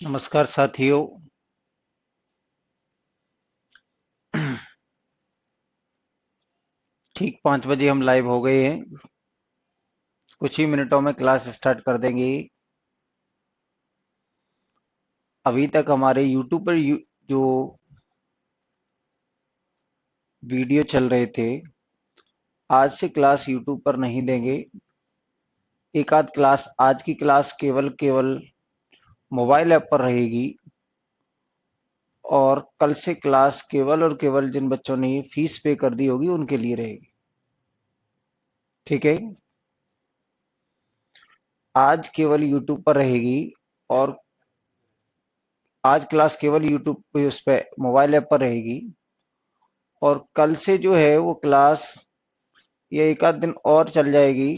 नमस्कार साथियों। ठीक 5 बजे हम लाइव हो गए हैं। कुछ ही मिनटों में क्लास स्टार्ट कर देंगे। अभी तक हमारे YouTube पर जो वीडियो चल रहे थे, आज से क्लास YouTube पर नहीं देंगे। एक आध क्लास, आज की क्लास केवल केवल मोबाइल ऐप पर रहेगी और कल से क्लास केवल और केवल जिन बच्चों ने फीस पे कर दी होगी उनके लिए रहेगी। ठीक है, आज केवल YouTube पर रहेगी और आज क्लास केवल YouTube पे उस पे मोबाइल ऐप पर रहेगी और कल से जो है वो क्लास ये एक आध दिन और चल जाएगी,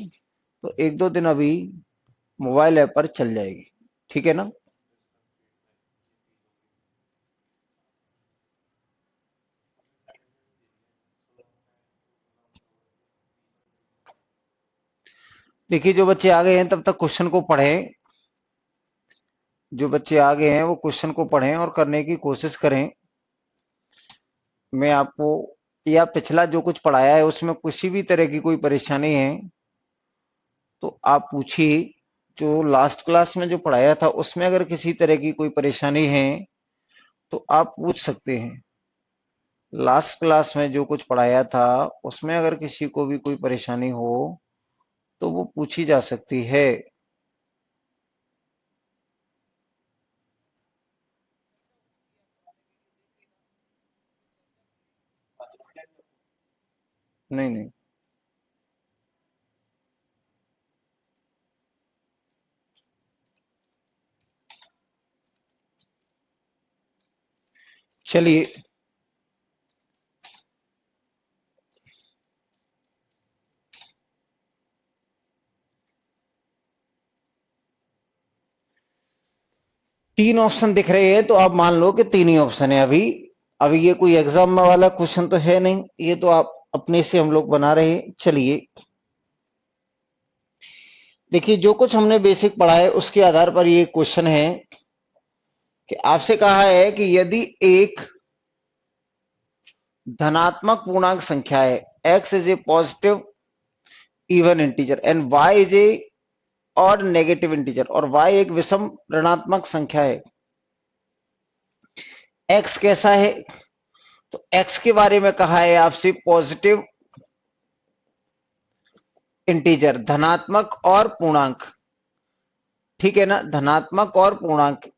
तो एक दो दिन अभी मोबाइल ऐप पर चल जाएगी। ठीक है ना। देखिए, जो बच्चे आ गए हैं तब तक क्वेश्चन को पढ़ें। जो बच्चे आ गए हैं वो क्वेश्चन को पढ़ें और करने की कोशिश करें। मैं आपको या पिछला जो कुछ पढ़ाया है उसमें किसी भी तरह की कोई परेशानी है तो आप पूछिए। जो लास्ट क्लास में जो पढ़ाया था उसमें अगर किसी तरह की कोई परेशानी है तो आप पूछ सकते हैं। लास्ट क्लास में जो कुछ पढ़ाया था उसमें अगर किसी को भी कोई परेशानी हो तो वो पूछी जा सकती है। नहीं नहीं, चलिए। 3 ऑप्शन दिख रहे हैं तो आप मान लो कि तीन ही ऑप्शन है अभी। अभी ये कोई एग्जाम वाला क्वेश्चन तो है नहीं, ये तो आप अपने से हम लोग बना रहे हैं। चलिए, देखिए जो कुछ हमने बेसिक पढ़ा है उसके आधार पर ये क्वेश्चन है कि आपसे कहा है कि यदि एक धनात्मक पूर्णांक संख्या है, x is a positive even integer and y is a odd negative integer, और y एक विषम ऋणात्मक संख्या है। x कैसा है? तो x के बारे में कहा है आपसे पॉजिटिव इंटीजर, धनात्मक और पूर्णांक। ठीक है ना, धनात्मक और पूर्णांक।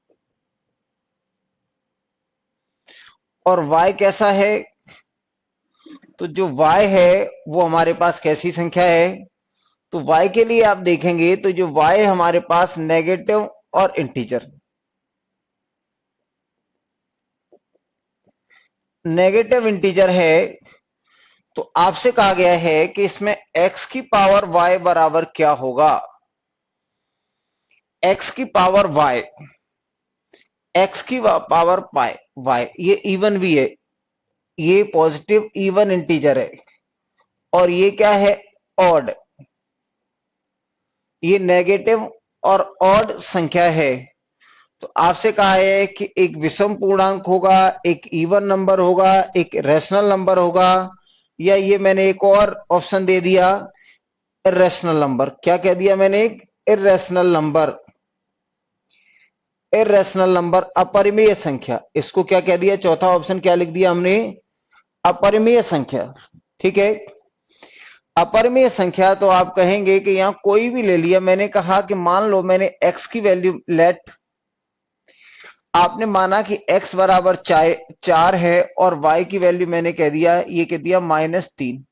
और y कैसा है? तो जो y है वो हमारे पास कैसी संख्या है? तो y के लिए आप देखेंगे तो जो y हमारे पास नेगेटिव और इंटीजर, नेगेटिव इंटीजर है। तो आपसे कहा गया है कि इसमें x की पावर y बराबर क्या होगा? x की पावर y, x की पावर पाई y, ये इवन भी है, ये पॉजिटिव इवन इंटीजर है। और ये क्या है? ऑड। ये नेगेटिव और ऑड संख्या है। तो आपसे कहा है कि एक विषम पूर्णांक होगा, एक इवन नंबर होगा, एक रैशनल नंबर होगा, या ये मैंने एक और ऑप्शन दे दिया, इरेशनल नंबर। क्या कह दिया मैंने? एक इरेशनल नंबर। इरेशनल नंबर, अपरिमेय संख्या, इसको क्या कह दिया? चौथा ऑप्शन क्या लिख दिया हमने? अपरिमेय संख्या। ठीक है, अपरिमेय संख्या। तो आप कहेंगे कि यहां कोई भी ले लिया। मैंने कहा कि मान लो मैंने x की वैल्यू लेट, आपने माना कि x बराबर 4 है और y की वैल्यू मैंने कह दिया, ये कह दिया -3।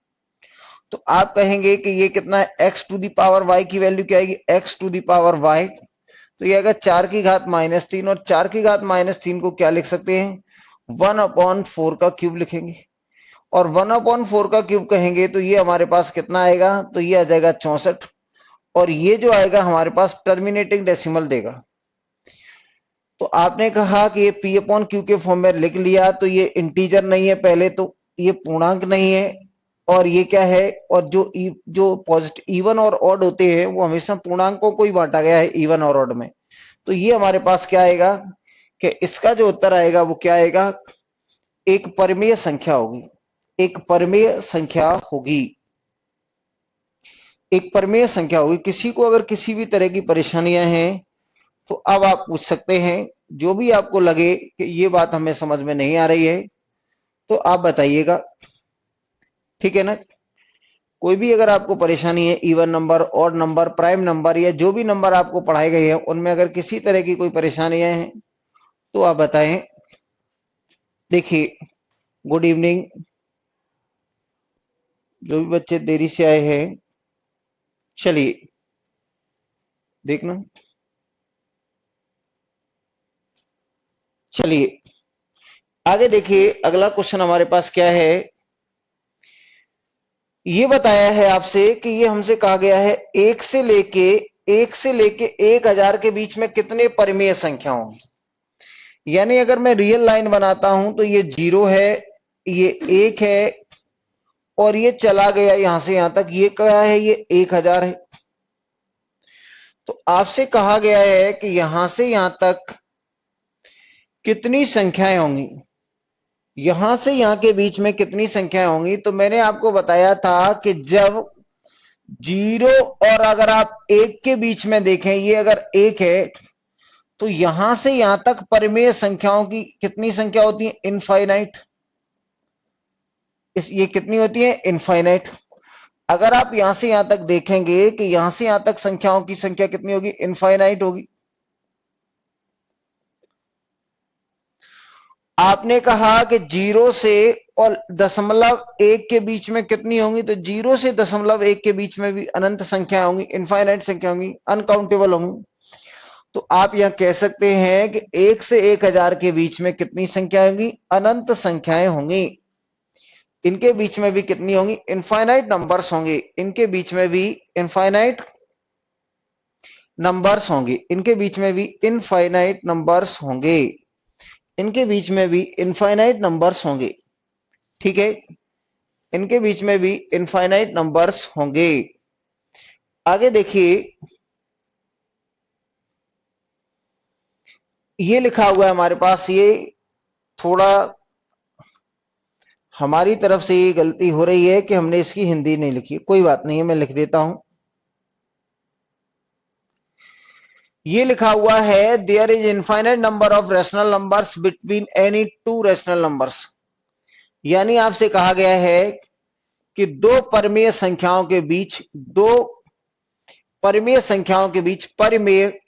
तो आप कहेंगे कि ये कितना है? x to the power y की वैल्यू क्या आएगी? x to the power y। तो ये आएगा 4 की घात -3, और 4 की घात -3 को क्या लिख सकते हैं? 1/4 का क्यूब लिखेंगे। और 1/4 का क्यूब कहेंगे तो ये हमारे पास कितना आएगा? तो ये आ जाएगा 64। और ये जो आएगा हमारे पास टर्मिनेटिंग डेसिमल देगा। तो आपने कहा कि ये पी अपॉन क्यू के फॉर्म में लिख लिया, तो ये इंटीजर नहीं है पहले, तो ये पूर्णांक नहीं है। और ये क्या है? और जो पॉजिटिव इवन और ऑड होते हैं वो हमेशा पूर्णांकों को ही बांटा गया है, इवन और ऑड में। तो ये हमारे पास क्या आएगा? कि इसका जो उत्तर आएगा वो क्या आएगा, एक परिमेय संख्या होगी, एक परिमेय संख्या होगी, एक परिमेय संख्या होगी। किसी को अगर किसी भी तरह की परेशानियां हैं तो अब आप पूछ सकते हैं, जो भी आपको लगे कि ये बात हमें समझ में नहीं आ रही है तो आप बताइएगा, ठीक है ना। कोई भी अगर आपको परेशानी है, even number, odd number, prime number या जो भी नंबर आपको पढ़ाए गए हैं उनमें अगर किसी तरह की कोई परेशानियां हैं तो आप बताएं। देखिए, गुड इवनिंग, जो भी बच्चे देरी से आए हैं, चलिए देखना, चलिए आगे देखिए। अगला क्वेश्चन हमारे पास क्या है, ये बताया है आपसे कि ये हमसे कहा गया है एक से लेके 1000 के बीच में कितने परिमेय संख्या होंगी। यानी अगर मैं रियल लाइन बनाता हूं तो ये 0 है, ये 1 है और ये चला गया यहां से यहां तक, ये क्या है, ये 1000 है। तो आपसे कहा गया है कि यहां से यहां तक कितनी संख्याएं होंगी, यहां से यहां के बीच में कितनी संख्याएं होंगी। तो मैंने आपको बताया था कि जब 0 और अगर आप 1 के बीच में देखें, ये अगर 1 है तो यहां से यहां तक परिमेय संख्याओं की कितनी संख्या होती है, इनफाइनाइट। ये कितनी होती है, इनफाइनाइट। अगर आप यहां से यहां तक देखेंगे कि यहां से यहां तक संख्याओं की संख्या कितनी होगी, इनफाइनाइट होगी। आपने कहा कि 0 से और 0.1 के बीच में कितनी होंगी, तो 0 से 0.1 के बीच में भी अनंत संख्या होंगी, इनफाइनाइट संख्या होंगी, अनकाउंटेबल होंगी। तो आप यहां कह सकते हैं कि 1 से 1000 के बीच में कितनी संख्या होंगी, अनंत संख्याएं होंगी। इनके बीच में भी कितनी होंगी, इनफाइनाइट नंबर्स होंगे, इनके बीच में भी इनफाइनाइट नंबर्स होंगे, इनके बीच में भी इनफाइनाइट नंबर्स होंगे, इनके बीच में भी इनफाइनाइट नंबर्स होंगे, ठीक है, इनके बीच में भी इनफाइनाइट नंबर्स होंगे। आगे देखिए, ये लिखा हुआ है हमारे पास, ये थोड़ा हमारी तरफ से ये गलती हो रही है कि हमने इसकी हिंदी नहीं लिखी, कोई बात नहीं है, मैं लिख देता हूं। ये लिखा हुआ है, there is infinite number of rational numbers between any two rational numbers. यानी आपसे कहा गया है कि दो परमेय संख्याओं के बीच, दो परमेय संख्याओं के बीच, परिमेय,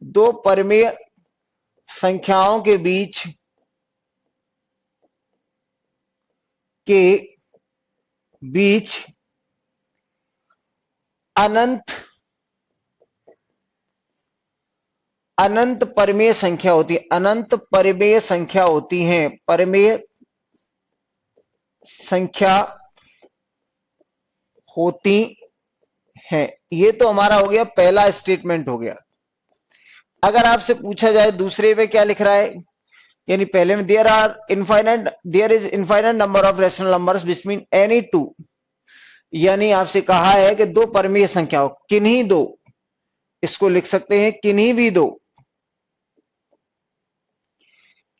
दो परमेय संख्याओं के बीच के बीच अनंत अनंत परिमेय संख्या होती है, अनंत परिमेय संख्या होती है, परिमेय संख्या होती है। ये तो हमारा हो गया, पहला स्टेटमेंट हो गया। अगर आपसे पूछा जाए दूसरे में क्या लिख रहा है, यानी पहले में there is infinite number of rational numbers between any two, यानी आपसे कहा है कि दो परमीय संख्याओं, किन्हीं दो, इसको लिख सकते हैं किन्हीं भी दो,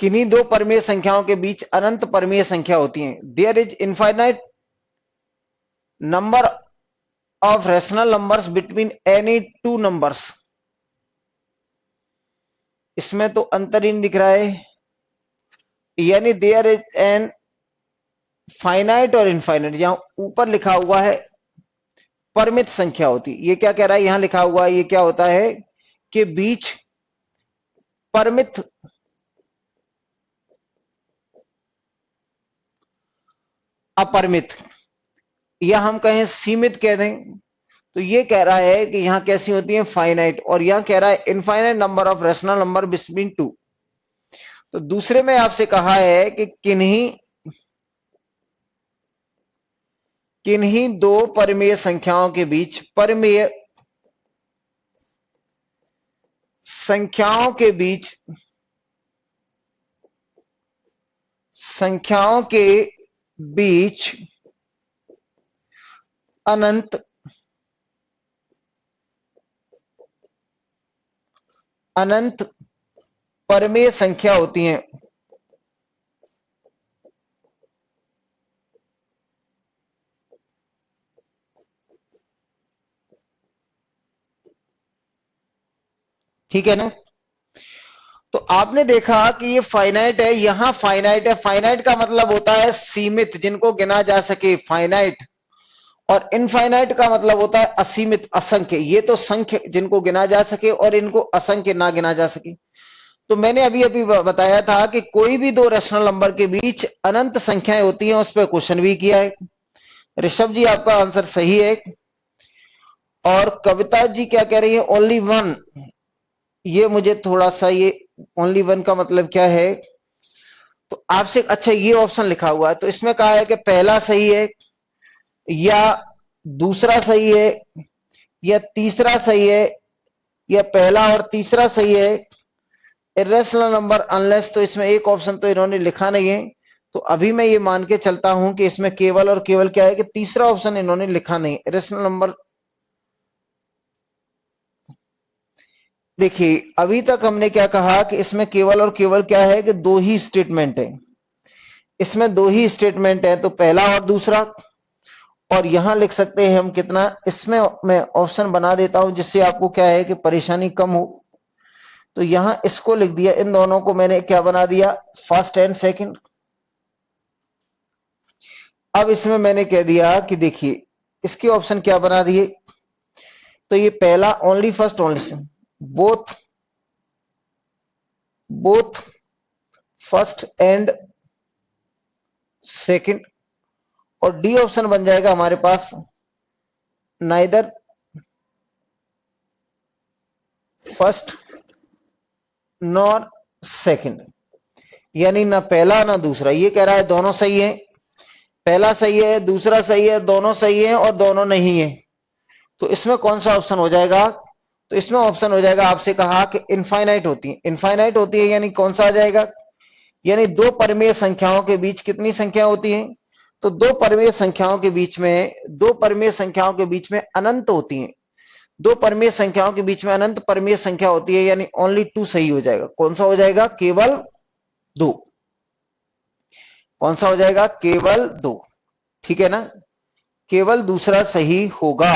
किन्हीं दो परमीय संख्याओं के बीच अनंत परमीय संख्या होती है। There is infinite number of rational numbers between any two numbers. इसमें तो अंतर ही नहीं दिख रहा है, यानी देयर इज एन फाइनाइट और इनफाइनाइट, यहां ऊपर लिखा हुआ है परिमित संख्या होती, ये क्या कह रहा है, यहां लिखा हुआ है ये क्या होता है कि बीच परिमित अपरिमित, या हम कहें सीमित कह दें, तो ये कह रहा है कि यहां कैसी होती है, फाइनाइट, और यहां कह रहा है infinite number of rational number between two. तो दूसरे में आपसे कहा है कि किन्हीं किन्हीं दो परिमेय संख्याओं के बीच, परिमेय संख्याओं के बीच, संख्याओं के बीच अनंत अनंत परिमेय संख्या होती हैं। ठीक है ना? तो आपने देखा कि ये फाइनाइट है, यहां फाइनाइट है। फाइनाइट का मतलब होता है सीमित, जिनको गिना जा सके, फाइनाइट। और इनफाइनाइट का मतलब होता है असीमित, असंख्य। ये तो संख्य जिनको गिना जा सके और इनको असंख्य ना गिना जा सके। तो मैंने अभी अभी बताया था कि कोई भी दो रेशनल नंबर के बीच अनंत संख्याएं होती हैं, उस पर क्वेश्चन भी किया है। ऋषभ जी आपका आंसर सही है। और कविता जी क्या कह रही है? Only one. ये मुझे थोड़ा सा, ये ओनली वन का मतलब क्या है? तो आपसे, अच्छा ये ऑप्शन लिखा हुआ है, तो इसमें कहा है कि पहला सही है, या दूसरा सही है, या तीसरा सही है, या पहला और तीसरा सही है। इरेशनल नंबर अनलेस, तो इसमें एक ऑप्शन तो इन्होंने लिखा नहीं है। तो अभी मैं ये मान के चलता हूं कि इसमें केवल और केवल क्या है कि तीसरा ऑप्शन इन्होंने लिखा नहीं। इरेशनल नंबर, देखिए अभी तक हमने क्या कहा कि इसमें केवल और केवल क्या है कि दो ही स्टेटमेंट है। इसमें दो ही स्टेटमेंट है, तो पहला और दूसरा। और यहां लिख सकते हैं हम कितना, इसमें मैं ऑप्शन बना देता हूं जिससे आपको क्या है कि परेशानी कम हो। तो यहां इसको लिख दिया, इन दोनों को मैंने क्या बना दिया, फर्स्ट एंड सेकंड। अब इसमें मैंने कह दिया कि देखिए इसके ऑप्शन क्या बना दिए, तो ये पहला only first only second, both both first and second. और डी ऑप्शन बन जाएगा हमारे पास नाइदर फर्स्ट नॉर सेकंड, यानी ना पहला ना दूसरा। ये कह रहा है दोनों सही है, पहला सही है, दूसरा सही है, दोनों सही है और दोनों नहीं है। तो इसमें कौन सा ऑप्शन हो जाएगा? तो इसमें ऑप्शन हो जाएगा, आपसे कहा कि इनफाइनाइट होती है। इनफाइनाइट होती है यानी कौन सा आ जाएगा? यानी दो परिमेय संख्याओं के बीच कितनी संख्या होती है? तो दो परिमेय संख्याओं के बीच में, दो परिमेय संख्याओं के बीच में अनंत होती है। दो परिमेय संख्याओं के बीच में अनंत परिमेय संख्या होती है, यानी ओनली टू सही हो जाएगा। कौन सा हो जाएगा? केवल दो। कौन सा हो जाएगा? केवल दो। ठीक है ना? केवल दूसरा सही होगा,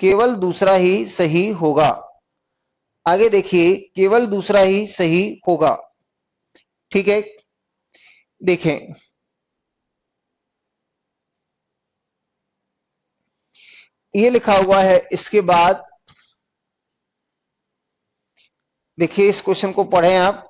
केवल दूसरा ही सही होगा। आगे देखिए, केवल दूसरा ही सही होगा। ठीक है, देखें ये लिखा हुआ है। इसके बाद देखिए इस क्वेश्चन को पढ़ें आप।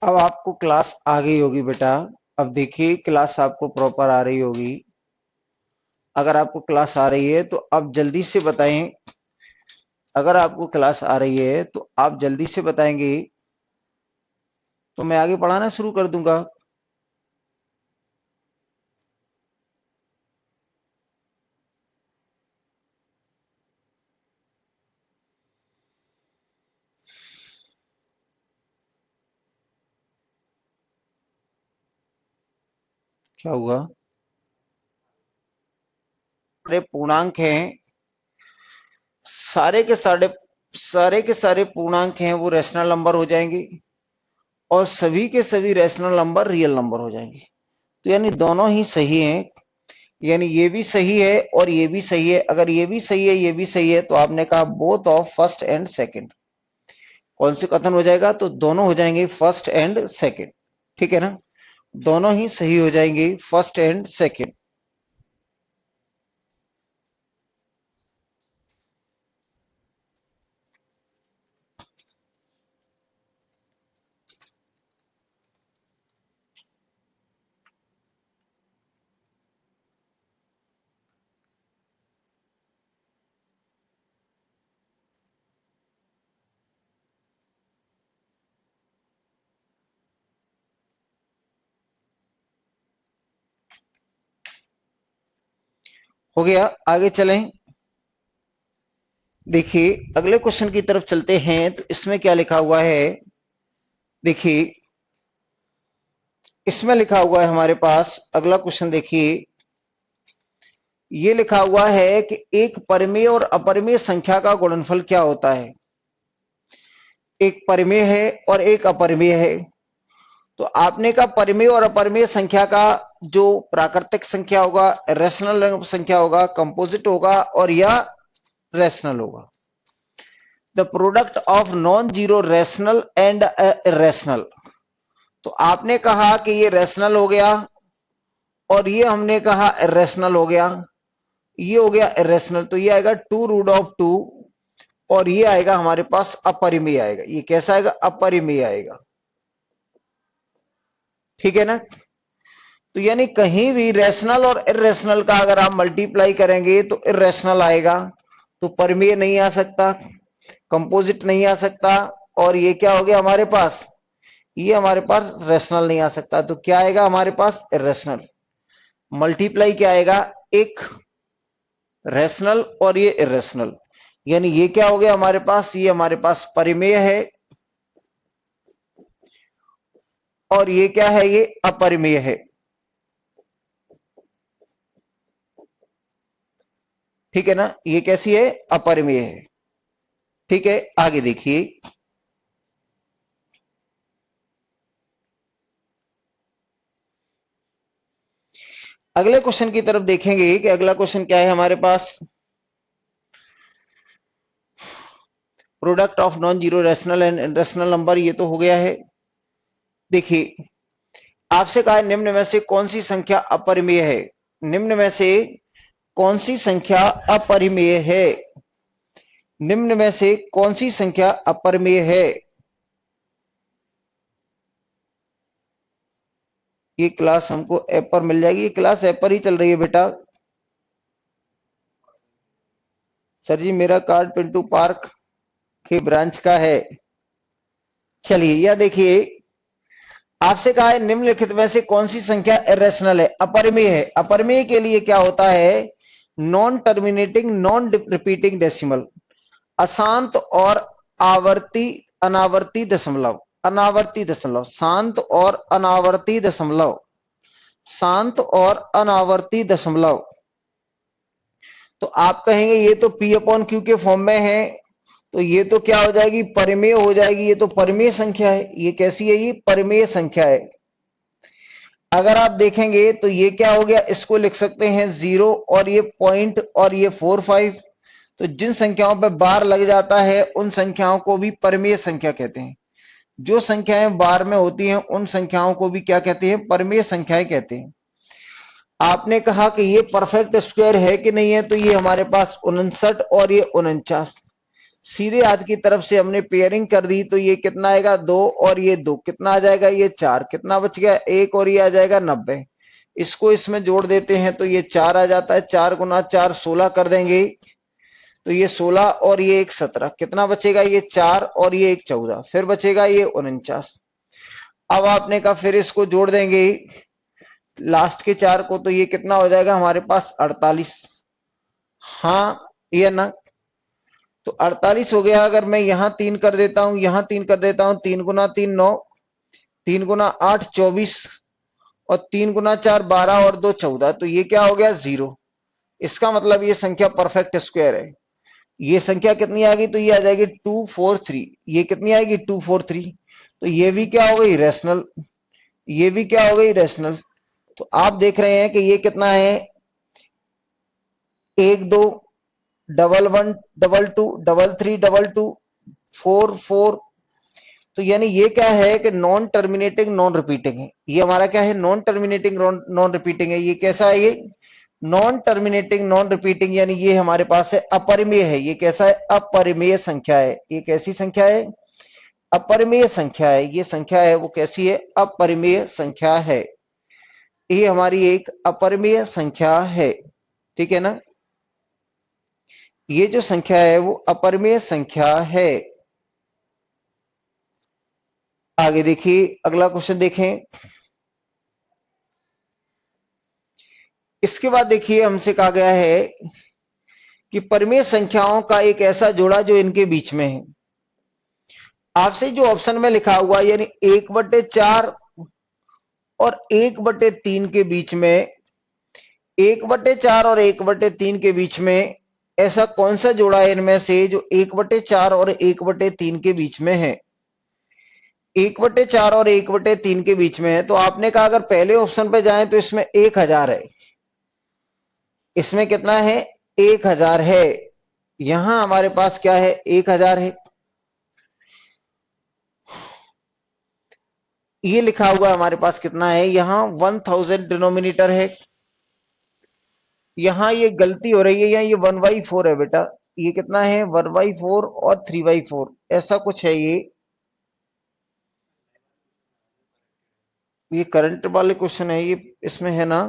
अब आपको क्लास आ गई होगी बेटा। अब देखिए क्लास आपको प्रॉपर आ रही होगी। अगर आपको क्लास आ रही है तो आप जल्दी से बताएं। अगर आपको क्लास आ रही है तो आप जल्दी से बताएंगे तो मैं आगे पढ़ाना शुरू कर दूंगा। क्या हुआ? सारे पूर्णांक हैं, सारे के सारे पूर्णांक हैं वो रैशनल नंबर हो जाएंगे, और सभी के सभी रैशनल नंबर रियल नंबर हो जाएंगे। तो यानी दोनों ही सही हैं। यानी ये भी सही है और ये भी सही है। अगर ये भी सही है, ये भी सही है, तो आपने कहा both of first and second. कौन से कथन हो जाएगा? तो दोनों हो जाएंगे फर्स्ट एंड सेकंड। ठीक है ना, दोनों ही सही हो जाएंगे, फर्स्ट एंड सेकंड। हो गया, आगे चलें। देखिए अगले क्वेश्चन की तरफ चलते हैं। तो इसमें क्या लिखा हुआ है? देखिए इसमें लिखा हुआ है हमारे पास, अगला क्वेश्चन देखिए। ये लिखा हुआ है कि एक परिमेय और अपरिमेय संख्या का गुणनफल क्या होता है? एक परिमेय है और एक अपरिमेय है। तो आपने कहा परिमेय और अपरिमेय संख्या का जो प्राकृतिक संख्या होगा, रेशनल संख्या होगा, कंपोजिट होगा और या रेशनल होगा। The product of non zero rational and irrational. तो आपने कहा कि ये रेशनल हो गया और ये हमने कहा इरेशनल हो गया। ये हो गया इरेशनल, तो ये आएगा 2√2 और ये आएगा हमारे पास अपरिमेय आएगा। ये कैसा आएगा? अपरिमेय आएगा। ठीक है ना, तो यानी कहीं भी रेशनल और इरेशनल का अगर आप मल्टीप्लाई करेंगे तो इरेशनल आएगा, तो परिमेय नहीं आ सकता, कंपोजिट नहीं आ सकता, और ये क्या हो गया हमारे पास? ये हमारे पास रेशनल नहीं आ सकता। तो क्या आएगा हमारे पास? इरेशनल। मल्टीप्लाई क्या आएगा? एक रेशनल और ये इरेशनल, यानी ये क्या हो गया हमारे पास? ये हमारे पास परिमेय है और ये क्या है? ये अपरिमेय है। ठीक है ना, ये कैसी है? अपरिमेय है। ठीक है, आगे देखिए। अगले क्वेश्चन की तरफ देखेंगे कि अगला क्वेश्चन क्या है हमारे पास। Product of non zero rational and rational number, ये तो हो गया है। देखिए आपसे कहा है निम्न में से कौन सी संख्या अपरिमेय है? निम्न में से कौन सी संख्या अपरिमेय है? निम्न में से कौन सी संख्या अपरिमेय है? ये क्लास हमको ऐप पर मिल जाएगी। ये क्लास ऐप पर ही चल रही है बेटा। सर जी मेरा कार्ड पिंटू पार्क के ब्रांच का है। चलिए यह देखिए, आपसे कहा है निम्नलिखित में से कौन सी संख्या इरेशनल है, अपरिमेय है। अपरिमेय के लिए क्या होता है? Non terminating non repeating decimal, अशांत और आवर्ती अनावर्ती दशमलव, अनावर्ती दशमलव, शांत और अनावर्ती दशमलव, शांत और अनावर्ती दशमलव। तो आप कहेंगे ये तो P अपॉन Q के फॉर्म में है, तो ये तो क्या हो जाएगी? परिमेय हो जाएगी। ये तो परिमेय संख्या है। ये कैसी है? ये परिमेय संख्या है। अगर आप देखेंगे तो ये क्या हो गया? इसको लिख सकते हैं 0 और ये पॉइंट और ये 4-5। तो जिन संख्याओं पर बार लग जाता है उन संख्याओं को भी परिमेय संख्या कहते हैं। जो संख्याएं बार में होती हैं उन संख्याओं को भी क्या कहते हैं? परिमेय संख्याएं कहते हैं। आपने कहा कि ये परफेक्ट स्क्वायर है कि नहीं है? तो ये हमारे पास 59 और ये 49, सीधे हाथ की तरफ से हमने पेयरिंग कर दी। तो ये कितना आएगा? 2 और ये 2 कितना आ जाएगा? ये 4। कितना बच गया? 1 और ये आ जाएगा 90। इसको इसमें जोड़ देते हैं तो ये 4 आ जाता है। 4 गुना 4 16 कर देंगे, तो ये 16 और ये 1 17। कितना बचेगा? ये 4 और ये 1 14, फिर बचेगा ये 49। अब आपने कहा फिर इसको जोड़ देंगे लास्ट के 4 को, तो ये कितना हो जाएगा हमारे पास? 48। हाँ या ना? तो 48 हो गया। अगर मैं यहां 3 कर देता हूं, यहां 3 कर देता हूं, 3 गुना 3 9, 3 गुना 8 24 और 3 गुना 4 12 और 2 14। तो ये क्या हो गया? 0। इसका मतलब ये संख्या परफेक्ट स्क्वायर है। ये संख्या कितनी आ गई? तो ये आ जाएगी 243। ये कितनी आएगी? 243। तो ये भी क्या हो गई? रैशनल। ये भी क्या हो गई? रैशनल। तो आप देख रहे हैं कि ये कितना है? 1 2 1 1 2 2 3 3 2 2 4 4। तो यानी ये क्या है कि नॉन टर्मिनेटिंग नॉन रिपीटिंग है। ये हमारा क्या है? नॉन टर्मिनेटिंग नॉन रिपीटिंग है। ये कैसा है? ये नॉन टर्मिनेटिंग नॉन रिपीटिंग, यानी ये हमारे पास है अपरिमेय है। ये कैसा है? अपरिमेय संख्या है। ये कैसी संख्या है? अपरिमेय संख्या है। ये संख्या है वो कैसी है? अपरिमेय संख्या है। ये हमारी एक अपरिमेय संख्या है। ठीक है ना? ये जो संख्या है वो अपरिमेय संख्या है। आगे देखिए, अगला क्वेश्चन देखें। इसके बाद देखिए हमसे कहा गया है कि परिमेय संख्याओं का एक ऐसा जोड़ा जो इनके बीच में है। आपसे जो ऑप्शन में लिखा हुआ यानी 1/4 और 1/3 के बीच में, 1/4 और 1/3 के बीच में ऐसा कौन सा जोड़ा है इनमें से जो 1/4 और 1/3 के बीच में है? 1/4 और 1/3 के बीच में है। तो आपने कहा अगर पहले ऑप्शन पे जाएं तो इसमें 1000 है। इसमें कितना है? 1000 है। यहां हमारे पास क्या है? 1000 है। ये लिखा हुआ हमारे पास कितना है? यहां 1000 डिनोमिनेटर है। यहां ये गलती हो रही है, यहां ये 1/4 है बेटा। ये कितना है? 1/4 और 3/4 ऐसा कुछ है। ये करंट वाले क्वेश्चन है ये, इसमें है ना?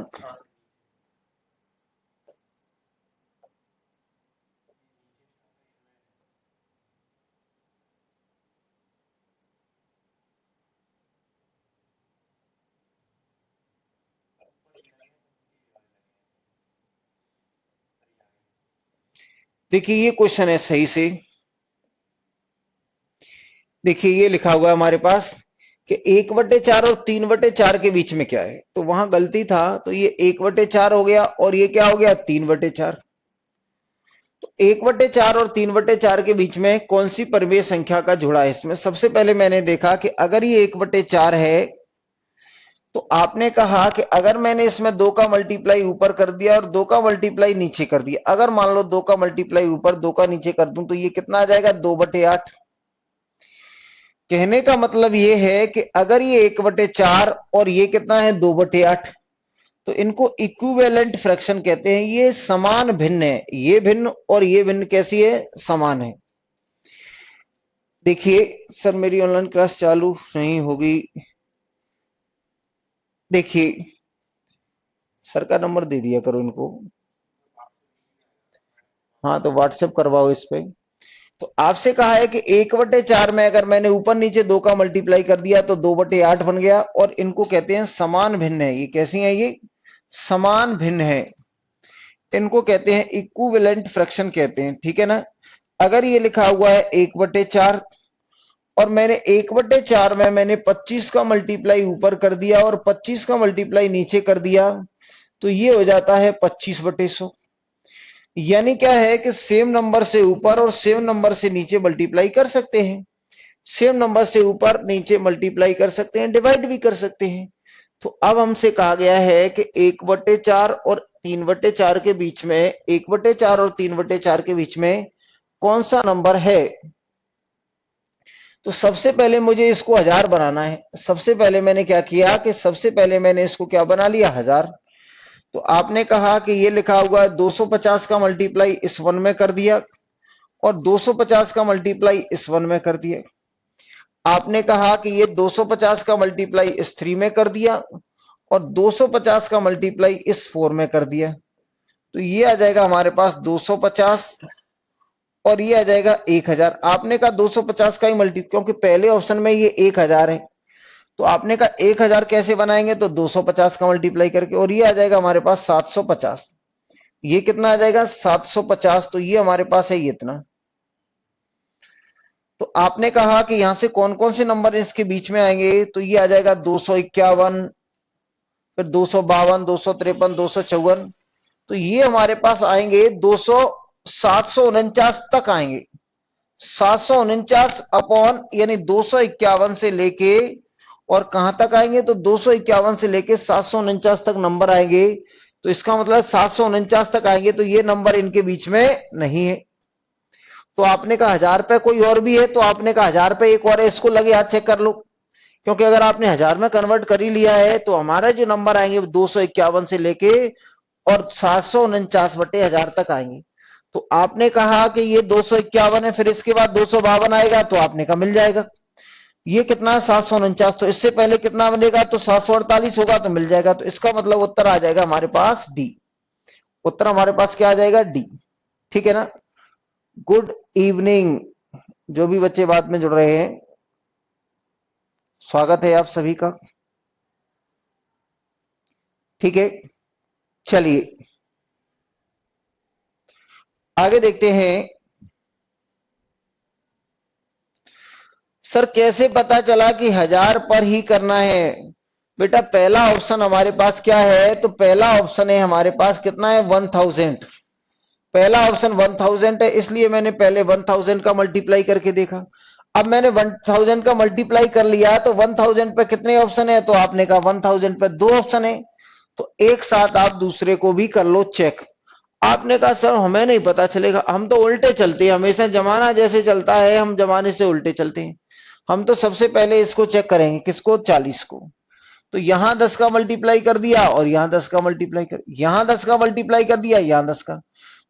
देखिए ये क्वेश्चन है सही से। देखिए ये लिखा हुआ है हमारे पास कि 1/4 और 3/4 के बीच में क्या है। तो वहां गलती था, तो ये 1/4 हो गया और ये क्या हो गया? 3/4। तो 1/4 और 3/4 के बीच में कौन सी परिमेय संख्या का जोड़ा है? इसमें सबसे पहले मैंने देखा कि अगर ये 1/4 है तो आपने कहा कि अगर मैंने इसमें 2 का मल्टीप्लाई ऊपर कर दिया और 2 का मल्टीप्लाई नीचे कर दिया, अगर मान लो 2 का मल्टीप्लाई ऊपर 2 का नीचे कर दूं तो ये कितना आ जाएगा? 2/8। कहने का मतलब ये है कि अगर ये 1/4 और ये कितना है? 2/8, तो इनको इक्विवेलेंट फ्रैक्शन कहते हैं। ये समान भिन्न है। ये भिन्न और ये भिन्न कैसी है? समान है। देखिए सर मेरी ऑनलाइन क्लास चालू नहीं होगी। देखिए सर का नंबर दे दिया करो इनको। हाँ तो व्हाट्सएप करवाओ इस पे। तो आपसे कहा है कि 1/4 में अगर मैंने ऊपर नीचे 2 का मल्टीप्लाई कर दिया तो 2/8 बन गया। और इनको कहते हैं समान भिन्न है। ये कैसी है? ये समान भिन्न है। इनको कहते हैं इक्विवेलेंट फ्रैक्शन कहते हैं। ठीक है ना? अगर ये लिखा हुआ है 1/4 और मैंने 1/4 में मैंने 25 का मल्टीप्लाई ऊपर कर दिया और 25 का मल्टीप्लाई नीचे कर दिया, तो ये हो जाता है 25/100। यानी क्या है कि सेम नंबर से ऊपर और सेम नंबर से नीचे मल्टीप्लाई कर सकते हैं। सेम नंबर से ऊपर नीचे मल्टीप्लाई कर सकते हैं, डिवाइड भी कर सकते हैं। तो अब हमसे कहा गया है कि 1/4 और 3/4 के बीच में, 1/4 और 3/4 के बीच में कौन सा नंबर है? तो सबसे पहले मुझे इसको 1000 बनाना है। सबसे पहले मैंने क्या किया कि सबसे पहले मैंने इसको क्या बना लिया? 1000। तो आपने कहा कि ये लिखा हुआ है 250 का मल्टीप्लाई इस 1 में कर दिया और 250 का मल्टीप्लाई इस 1 में कर दिया। आपने कहा कि ये 250 का मल्टीप्लाई इस 3 में कर दिया और 250 का मल्टीप्लाई इस 4 में कर दिया। तो ये आ जाएगा हमारे पास 250 और ये आ जाएगा 1000। आपने कहा 250 का ही मल्टीप्लाई, क्योंकि पहले ऑप्शन में ये 1000 है, तो आपने कहा 1000 कैसे बनाएंगे? तो 250 का मल्टीप्लाई करके, और ये आ जाएगा हमारे पास 750। ये कितना आ जाएगा? 750। तो ये हमारे पास है ये इतना। तो आपने कहा कि यहां से कौन कौन से नंबर इसके बीच में आएंगे? तो ये आ जाएगा 251, फिर 252, 253, 254। तो ये हमारे पास आएंगे 749 तक आएंगे। 749 अपॉन यानी 251 से लेके और कहां तक आएंगे? तो 251 से लेके 749 तक नंबर आएंगे तो इसका मतलब 749 तक आएंगे, तो ये नंबर इनके बीच में नहीं है। तो आपने कहा 1000 रुपए कोई और भी है, तो आपने कहा 1000 रुपए एक और है, इसको लगे हाथ चेक कर लो, क्योंकि अगर आपने 1000 में कन्वर्ट कर ही लिया है तो हमारा जो नंबर आएंगे 251 से लेके और 749/1000 तक आएंगे। तो आपने कहा कि ये 251 है, फिर इसके बाद 252 आएगा, तो आपने कहा मिल जाएगा। ये कितना 749, तो इससे पहले कितना बनेगा, तो 748 होगा, तो मिल जाएगा। तो इसका मतलब उत्तर आ जाएगा हमारे पास डी। उत्तर हमारे पास क्या आ जाएगा, डी। ठीक है ना। गुड इवनिंग, जो भी बच्चे बाद में जुड़ रहे हैं, स्वागत है आप सभी का। ठीक है, चलिए आगे देखते हैं। सर कैसे पता चला कि 1000 पर ही करना है? बेटा पहला ऑप्शन हमारे पास क्या है, तो पहला ऑप्शन है हमारे पास कितना है, 1000। पहला ऑप्शन 1000 है, इसलिए मैंने पहले 1000 का मल्टीप्लाई करके देखा। अब मैंने 1000 का मल्टीप्लाई कर लिया, तो 1000 पे कितने ऑप्शन है, तो आपने कहा 1000 पे 2 ऑप्शन है, तो एक साथ आप दूसरे को भी कर लो चेक। आपने कहा सर हमें नहीं पता चलेगा, हम तो उल्टे चलते हैं, हमेशा जमाना जैसे चलता है हम जमाने से उल्टे चलते हैं। हम तो सबसे पहले इसको चेक करेंगे, किसको, 40 को। तो यहां 10 का मल्टीप्लाई कर दिया और यहां 10 का मल्टीप्लाई कर, यहां 10 का मल्टीप्लाई कर दिया, यहां 10 का,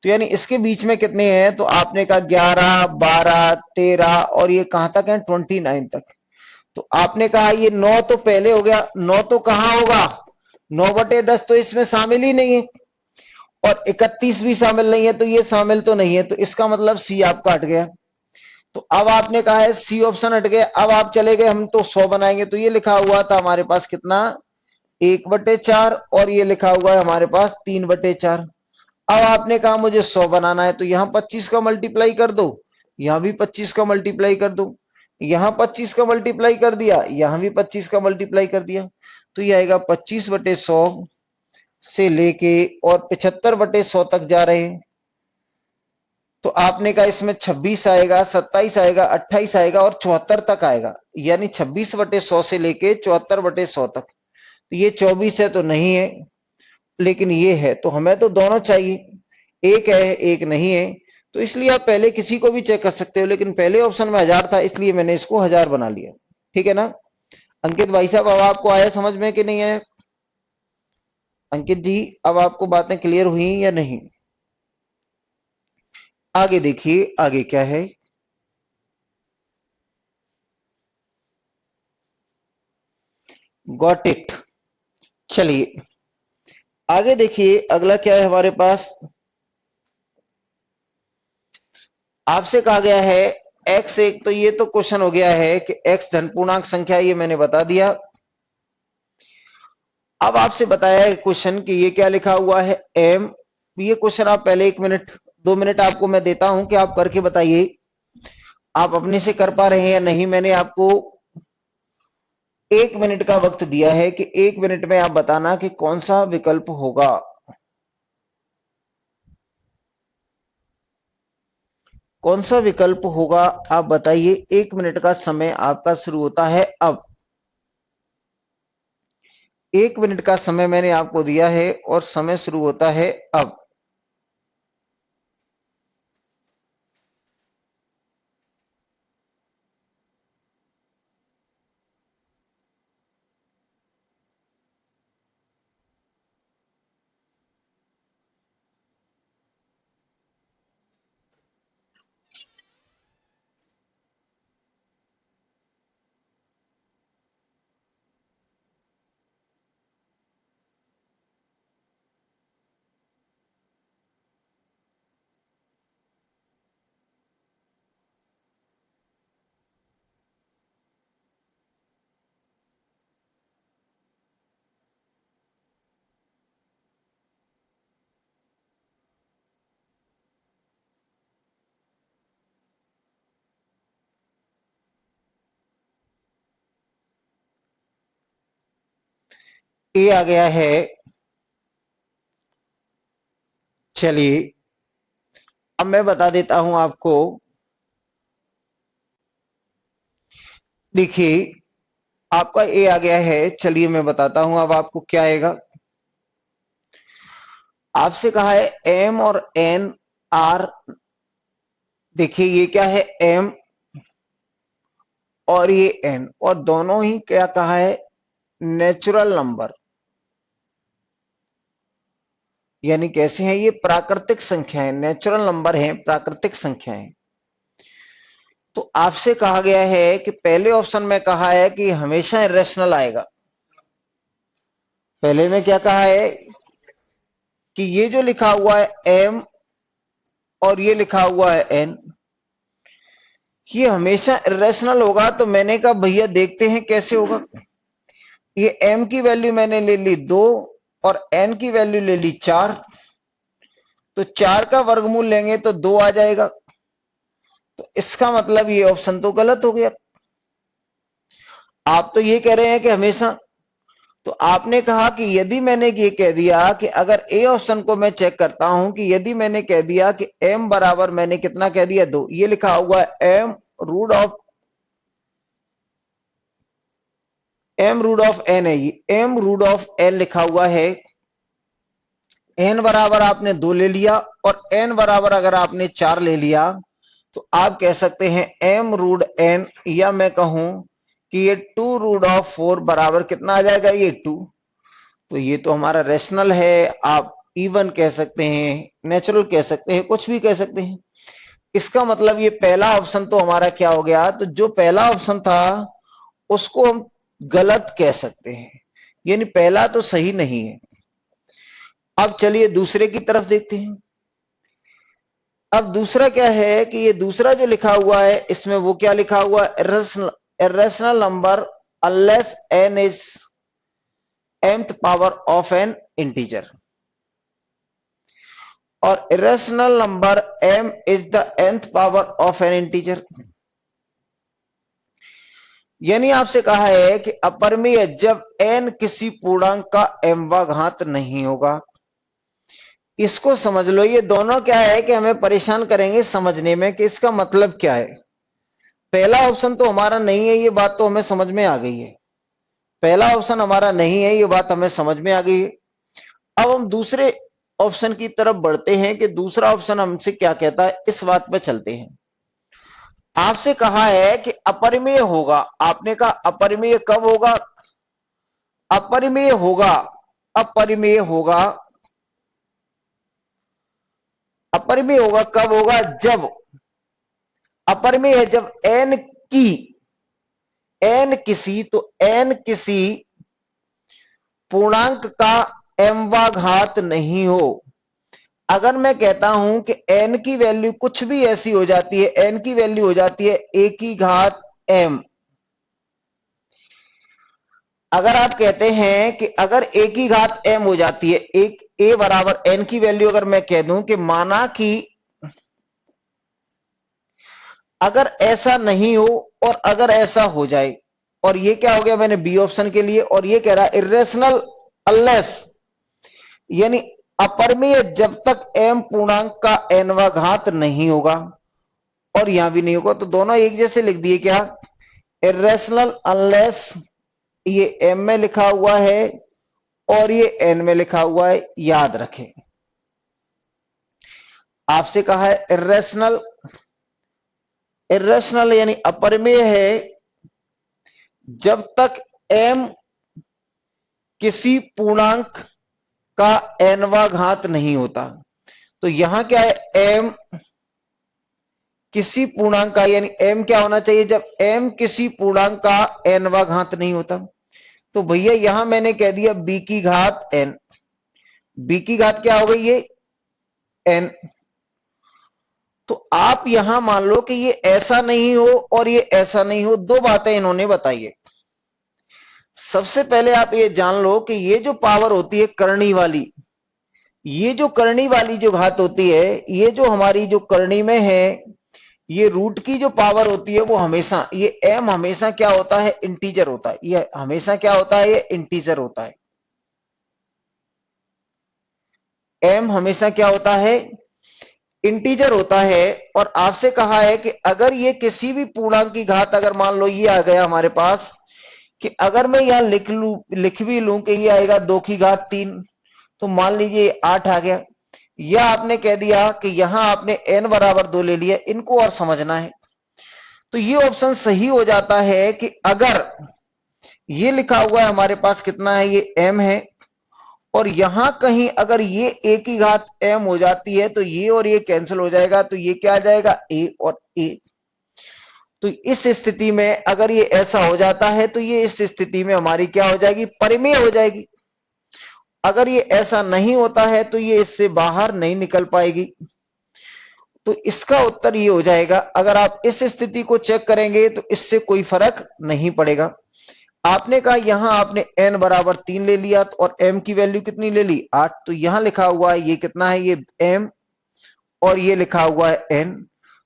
तो यानी इसके बीच में कितने हैं, तो आपने कहा 11, 12, 13 और ये कहां तक है, 29 तक। तो आपने कहा ये 9 तो पहले हो गया, 9 तो कहां होगा, 9/10 तो इसमें शामिल ही नहीं है, और 31 भी शामिल नहीं है, तो ये शामिल तो नहीं है, तो इसका मतलब सी आपका हट गया। तो अब आपने कहा है सी ऑप्शन हट गया। अब आप चले गए, हम तो 100 बनाएंगे, तो ये लिखा हुआ था हमारे पास कितना, 1/4, और ये लिखा हुआ है हमारे पास 3/4। अब आपने कहा मुझे 100 बनाना है, तो यहां 25 का मल्टीप्लाई कर दो, यहां भी 25 का मल्टीप्लाई कर दो, यहां 25 का मल्टीप्लाई कर दिया, यहां भी 25 का मल्टीप्लाई कर दिया, तो ये आएगा 25/100 से लेके और 75/100 तक जा रहे हैं। तो आपने कहा इसमें 26 आएगा, 27 आएगा, 28 आएगा और 74 तक आएगा, यानी 26/100 से लेके 74/100 तक। तो ये 24 है तो नहीं है, लेकिन ये है, तो हमें तो दोनों चाहिए, एक है एक नहीं है। तो इसलिए आप पहले किसी को भी चेक कर सकते हो, लेकिन पहले ऑप्शन में 1000 था, इसलिए मैंने इसको 1000 बना लिया। ठीक है ना। अंकित भाई साहब, अब आपको आया समझ में कि नहीं आया? अंकित जी, अब आपको बातें क्लियर हुई या नहीं? आगे देखिए, आगे क्या है। Got it. चलिए आगे देखिए, अगला क्या है हमारे पास। आपसे कहा गया है x एक, तो ये तो क्वेश्चन हो गया है कि x धन पूर्णांक संख्या, ये मैंने बता दिया। अब आपसे बताया है क्वेश्चन कि ये क्या लिखा हुआ है, m। ये क्वेश्चन आप पहले 1 मिनट 2 मिनट आपको मैं देता हूं कि आप करके बताइए आप अपने से कर पा रहे हैं या नहीं। मैंने आपको 1 मिनट का वक्त दिया है कि 1 मिनट में आप बताना कि कौन सा विकल्प होगा। कौन सा विकल्प होगा आप बताइए। 1 मिनट का समय आपका शुरू होता है अब। 1 मिनट का समय मैंने आपको दिया है और समय शुरू होता है अब। ए आ गया है। चलिए अब मैं बता देता हूं आपको। देखिए आपका ए आ गया है। चलिए मैं बताता हूं अब आपको क्या आएगा। आपसे कहा है m और n आर, देखिए ये क्या है m और ये n, और दोनों ही क्या कहा है नेचुरल नंबर, यानी कैसे हैं ये प्राकृतिक संख्या है, नेचुरल नंबर है, प्राकृतिक संख्या है। तो आपसे कहा गया है कि पहले ऑप्शन में कहा है कि हमेशा इरेशनल आएगा। पहले में क्या कहा है कि ये जो लिखा हुआ है m और ये लिखा हुआ है n, ये हमेशा इरेशनल होगा। तो मैंने कहा भैया देखते हैं कैसे होगा। ये m की वैल्यू मैंने ले ली 2 और n की वैल्यू ले ली 4, तो 4 का वर्गमूल लेंगे तो 2 आ जाएगा। तो इसका मतलब ये ऑप्शन तो गलत हो गया। आप तो ये कह रहे हैं कि हमेशा, तो आपने कहा कि यदि मैंने ये कह दिया कि अगर ए ऑप्शन को मैं चेक करता हूं कि यदि मैंने कह दिया कि m बराबर मैंने कितना कह दिया 2, ये लिखा हुआ है m रूट ऑफ n है, ये m रूट ऑफ n लिखा हुआ है। n बराबर आपने 2 ले लिया और n बराबर अगर आपने 4 ले लिया तो आप कह सकते हैं m रूट n, या मैं कहूं कि ये 2 रूट ऑफ 4 बराबर कितना आ जाएगा ये 2। तो ये तो हमारा रेशनल है, आप इवन कह सकते हैं, नेचुरल कह सकते हैं, कुछ भी कह सकते हैं। इसका मतलब ये पहला ऑप्शन तो हमारा क्या हो गया, तो जो पहला ऑप्शन था उसको हम गलत कह सकते हैं, यानी पहला तो सही नहीं है। अब चलिए दूसरे की तरफ देखते हैं। अब दूसरा क्या है कि ये दूसरा जो लिखा हुआ है इसमें वो क्या लिखा हुआ है, irrational number unless n is mth power of N integer, और irrational number m is the nth power of N integer. यानी आपसे कहा है कि अपरिमेय जब n किसी पूर्णांक का mवां घात नहीं होगा। इसको समझ लो, ये दोनों क्या है कि हमें परेशान करेंगे समझने में कि इसका मतलब क्या है। पहला ऑप्शन तो हमारा नहीं है, ये बात तो हमें समझ में आ गई है। पहला ऑप्शन हमारा नहीं है, ये बात हमें समझ में आ गई है। अब हम दूसरे ऑप्शन की तरफ बढ़ते हैं कि दूसरा ऑप्शन हमसे क्या कहता है, इस बात पे चलते हैं। आपसे कहा है कि अपरिमेय होगा, आपने कहा अपरिमेय कब होगा, अपरिमेय होगा, अपरिमेय होगा, अपरिमेय होगा कब होगा, जब अपरिमेय है जब n किसी, तो n किसी पूर्णांक का mवां घात नहीं हो। अगर मैं कहता हूं कि n की वैल्यू कुछ भी ऐसी हो जाती है, n की वैल्यू हो जाती है a की घात m, अगर आप कहते हैं कि अगर a की घात m हो जाती है, एक a बराबर n की वैल्यू अगर मैं कह दूं कि माना कि अगर ऐसा नहीं हो और अगर ऐसा हो जाए, और ये क्या हो गया मैंने बी ऑप्शन के लिए, और ये कह रहा है इरेशनल अनलेस, यानी अपरिमेय जब तक m पूर्णांक का nवां घात नहीं होगा, और यहां भी नहीं होगा, तो दोनों एक जैसे लिख दिए क्या, इरेशनल अनलेस, ये m में लिखा हुआ है और ये n में लिखा हुआ है, याद रखें। आपसे कहा है इरेशनल, इरेशनल यानी अपरिमेय है जब तक m किसी पूर्णांक का nवां घात नहीं होता। तो यहां क्या है, m किसी पूर्णांक का, यानी m क्या होना चाहिए, जब m किसी पूर्णांक का nवां घात नहीं होता। तो भैया यहां मैंने कह दिया b की घात n, b की घात क्या हो गई ये n। तो आप यहां मान लो कि ये ऐसा नहीं हो और ये ऐसा नहीं हो, दो बातें इन्होंने बताई है। सबसे पहले आप ये जान लो कि ये जो पावर होती है करनी वाली, ये जो करनी वाली जो घात होती है, ये जो हमारी जो करनी में है, ये रूट की जो पावर होती है वो हमेशा, ये m हमेशा क्या होता है, इंटीजर होता है। ये हमेशा क्या होता है, ये इंटीजर होता है। m हमेशा क्या होता है, इंटीजर होता है। और आपसे कहा है कि अगर ये किसी भी पूर्णांक की घात, अगर मान लो ये आ गया हमारे पास, कि अगर मैं यहां लिख भी लूं कि ये आएगा 2 की घात 3, तो मान लीजिए 8 आ गया। या आपने कह दिया कि यहां आपने n बराबर 2 ले लिया, इनको और समझना है। तो ये ऑप्शन सही हो जाता है कि अगर ये लिखा हुआ है हमारे पास कितना है, ये m है, और यहां कहीं अगर ये a की घात m हो जाती है तो ये और ये कैंसिल हो जाएगा, तो ये क्या आ जाएगा, a और a। तो इस स्थिति में अगर ये ऐसा हो जाता है तो ये इस स्थिति में हमारी क्या हो जाएगी, परिमेय हो जाएगी। अगर ये ऐसा नहीं होता है तो ये इससे बाहर नहीं निकल पाएगी। तो इसका उत्तर ये हो जाएगा। अगर आप इस स्थिति को चेक करेंगे तो इससे कोई फर्क नहीं पड़ेगा। आपने कहा यहां आपने n बराबर 3 ले लिया और m की वैल्यू कितनी ले ली, 8। तो यहां लिखा हुआ है ये कितना है, ये m, और ये लिखा हुआ है n।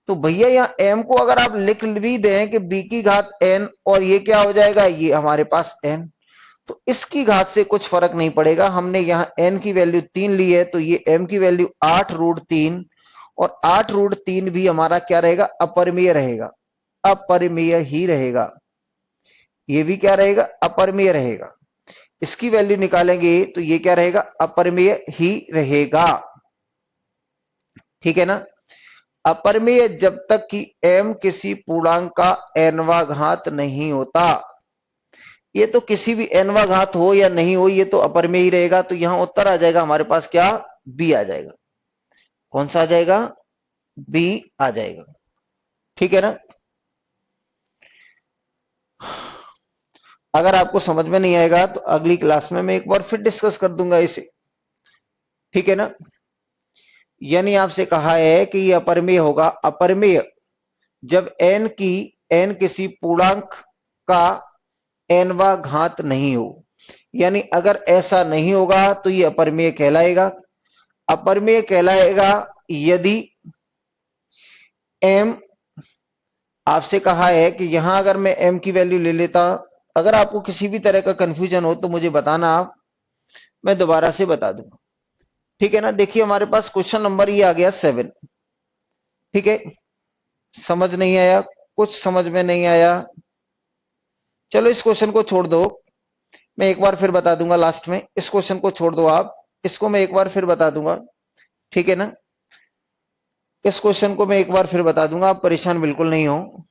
तो भैया यहां m को अगर आप लिख भी दें कि b की घात n, और ये क्या हो जाएगा, ये हमारे पास n। तो इसकी घात से कुछ फर्क नहीं पड़ेगा। हमने यहां n की वैल्यू 3 ली है, तो ये m की वैल्यू 8√3, और 8√3 भी हमारा क्या रहेगा, अपरिमेय रहेगा, अपरिमेय ही रहेगा। ये भी क्या रहेगा, अपरिमेय रहेगा। इसकी वैल्यू निकालेंगे तो ये क्या रहेगा, अपरिमेय ही रहेगा। ठीक है ना। अपरिमेय जब तक कि m किसी पूर्णांक का nवा घात नहीं होता। ये तो किसी भी nवा घात हो या नहीं हो, ये तो अपरिमेय ही रहेगा। तो यहां उत्तर आ जाएगा हमारे पास क्या, b आ जाएगा। कौन सा आ जाएगा, b आ जाएगा। ठीक है ना। अगर आपको समझ में नहीं आएगा तो अगली क्लास में मैं एक बार फिर डिस्कस कर दूंगा इसे। ठीक है ना। यानी आपसे कहा है कि ये अपरिमेय होगा। अपरिमेय जब n किसी पूर्णांक का nवा घात नहीं हो, यानी अगर ऐसा नहीं होगा तो ये अपरिमेय कहलाएगा। अपरिमेय कहलाएगा यदि m, आपसे कहा है कि यहां अगर मैं m की वैल्यू ले लेता, अगर आपको किसी भी तरह का कंफ्यूजन हो तो मुझे बताना आप, मैं दोबारा से बता दूंगा। ठीक है ना। देखिए हमारे पास क्वेश्चन नंबर ये आ गया 7। ठीक है। समझ नहीं आया, कुछ समझ में नहीं आया, चलो इस क्वेश्चन को छोड़ दो, मैं एक बार फिर बता दूंगा लास्ट में। इस क्वेश्चन को छोड़ दो आप, इसको मैं एक बार फिर बता दूंगा। ठीक है ना। इस क्वेश्चन को मैं एक बार फिर बता दूंगा, आप परेशान बिल्कुल नहीं हो।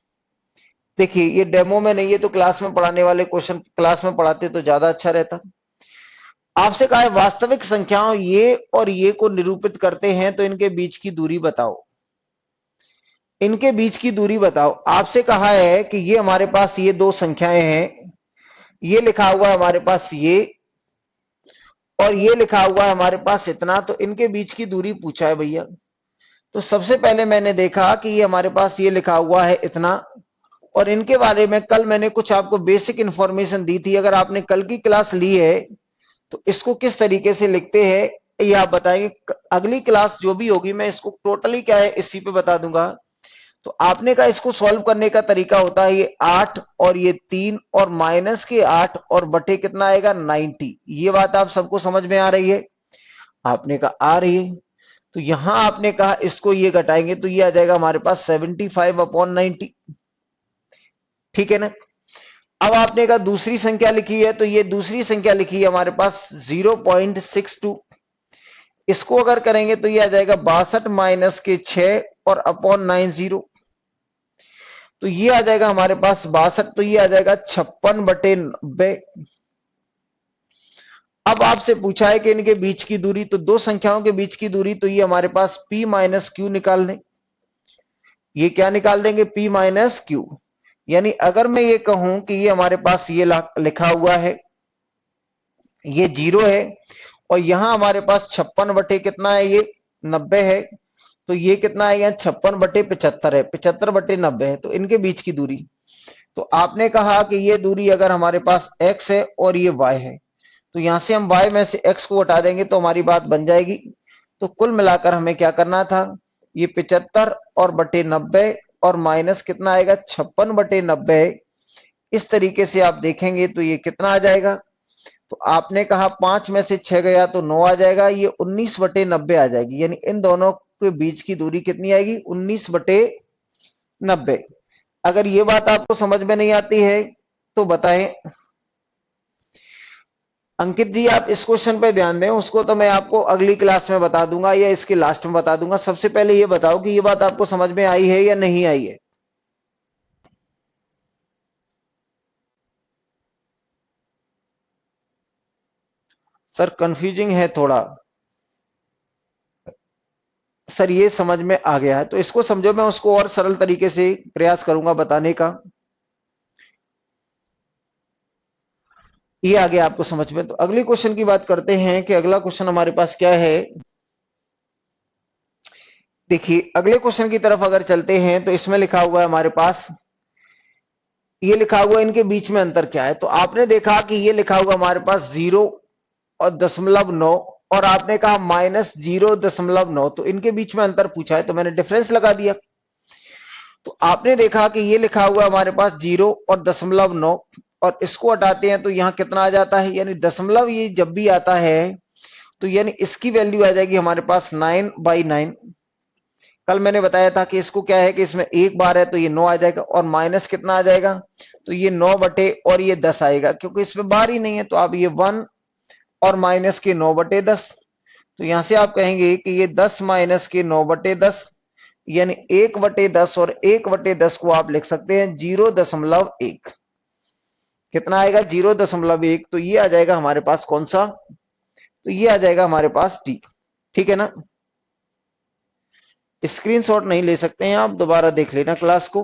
देखिए ये डेमो में नहीं है, तो क्लास में पढ़ाने वाले क्वेश्चन क्लास में पढ़ाते तो ज्यादा अच्छा रहता। आपसे कहा है वास्तविक संख्याओं ये और ये को निरूपित करते हैं तो इनके बीच की दूरी बताओ। इनके बीच की दूरी बताओ। आपसे कहा है कि ये हमारे पास ये दो संख्याएं हैं, ये लिखा हुआ है हमारे पास ये, और ये लिखा हुआ है हमारे पास इतना, तो इनके बीच की दूरी पूछा है भैया। तो सबसे पहले मैंने देखा कि ये हमारे पास ये लिखा हुआ है इतना, और इनके बारे में कल मैंने कुछ आपको बेसिक इंफॉर्मेशन दी थी। अगर आपने कल की क्लास ली है तो इसको किस तरीके से लिखते हैं ये आप बताएंगे। अगली क्लास जो भी होगी मैं इसको टोटली क्या है इसी पे बता दूंगा। तो आपने कहा इसको सॉल्व करने का तरीका होता है ये 8 और ये 3 और माइनस के 8 और बटे कितना आएगा 90। ये बात आप सबको समझ में आ रही है, आपने कहा आ रही है। तो यहां आपने कहा इसको ये घटाएंगे तो ये आ जाएगा हमारे पास 75/90। ठीक है ना। अब आपने कहा दूसरी संख्या लिखी है, तो ये दूसरी संख्या लिखी है हमारे पास 0.62। इसको अगर करेंगे तो ये आ जाएगा 62 माइनस के 6 और अपॉन 90। तो ये आ जाएगा हमारे पास 62, तो ये आ जाएगा 56/90। अब आपसे पूछा है कि इनके बीच की दूरी, तो दो संख्याओं के बीच की दूरी, तो ये हमारे पास p माइनस क्यू निकाल दें। ये क्या निकाल देंगे, p माइनस क्यू। यानी अगर मैं ये कहूं कि ये हमारे पास ये लिखा हुआ है ये 0 है, और यहां हमारे पास 56 बटे कितना है, ये 90 है, तो ये कितना है, यहाँ 56/75 है, 75/90 है। तो इनके बीच की दूरी, तो आपने कहा कि ये दूरी अगर हमारे पास x है और ये y है, तो यहां से हम y में से x को हटा देंगे तो हमारी बात बन जाएगी। तो कुल मिलाकर हमें क्या करना था, ये 75 और बटे 90 और माइनस कितना आएगा 56/90। इस तरीके से आप देखेंगे तो ये कितना आ जाएगा, तो आपने कहा 5 में से 6 गया तो 9 आ जाएगा, ये 19/90 आ जाएगी। यानी इन दोनों के बीच की दूरी कितनी आएगी, 19/90। अगर ये बात आपको समझ में नहीं आती है तो बताएं। अंकित जी आप इस क्वेश्चन पे ध्यान दें, उसको तो मैं आपको अगली क्लास में बता दूंगा या इसके लास्ट में बता दूंगा। सबसे पहले ये बताओ कि ये बात आपको समझ में आई है या नहीं आई है। सर कंफ्यूजिंग है थोड़ा। सर ये समझ में आ गया है तो इसको समझो, मैं उसको और सरल तरीके से प्रयास करूंगा बताने का। ये आ गया आपको समझ में। तो अगले क्वेश्चन की बात करते हैं कि अगला क्वेश्चन हमारे पास क्या है। देखिए अगले क्वेश्चन की तरफ अगर चलते हैं तो इसमें लिखा हुआ है हमारे पास, ये लिखा हुआ है इनके बीच में अंतर क्या है। तो आपने देखा कि ये लिखा हुआ हमारे पास 0 और 0.9 और आपने कहा -0.9, तो इनके बीच में अंतर पूछा है तो मैंने डिफरेंस लगा दिया। तो आपने देखा कि ये लिखा हुआ हमारे पास 0 और 0.9 और इसको हटाते हैं तो यहां कितना आ जाता है, यानी दशमलव ये जब भी आता है तो यानी इसकी वैल्यू आ जाएगी हमारे पास 9/9। कल मैंने बताया था कि इसको क्या है कि इसमें एक बार है तो ये 9 आ जाएगा और माइनस कितना आ जाएगा, तो ये 9 बटे और ये 10 आएगा क्योंकि इसमें बार ही नहीं है। तो आप ये 1 और माइनस के 9/10, तो यहां से आप कहेंगे कि ये 10 माइनस के 9/10 यानी 1/10 और 1/10 को आप लिख सकते हैं 0.1। कितना आएगा 0.1, तो ये आ जाएगा हमारे पास कौन सा, तो ये आ जाएगा हमारे पास डी। ठीक है ना। स्क्रीनशॉट नहीं ले सकते हैं आप, दोबारा देख लेना क्लास को।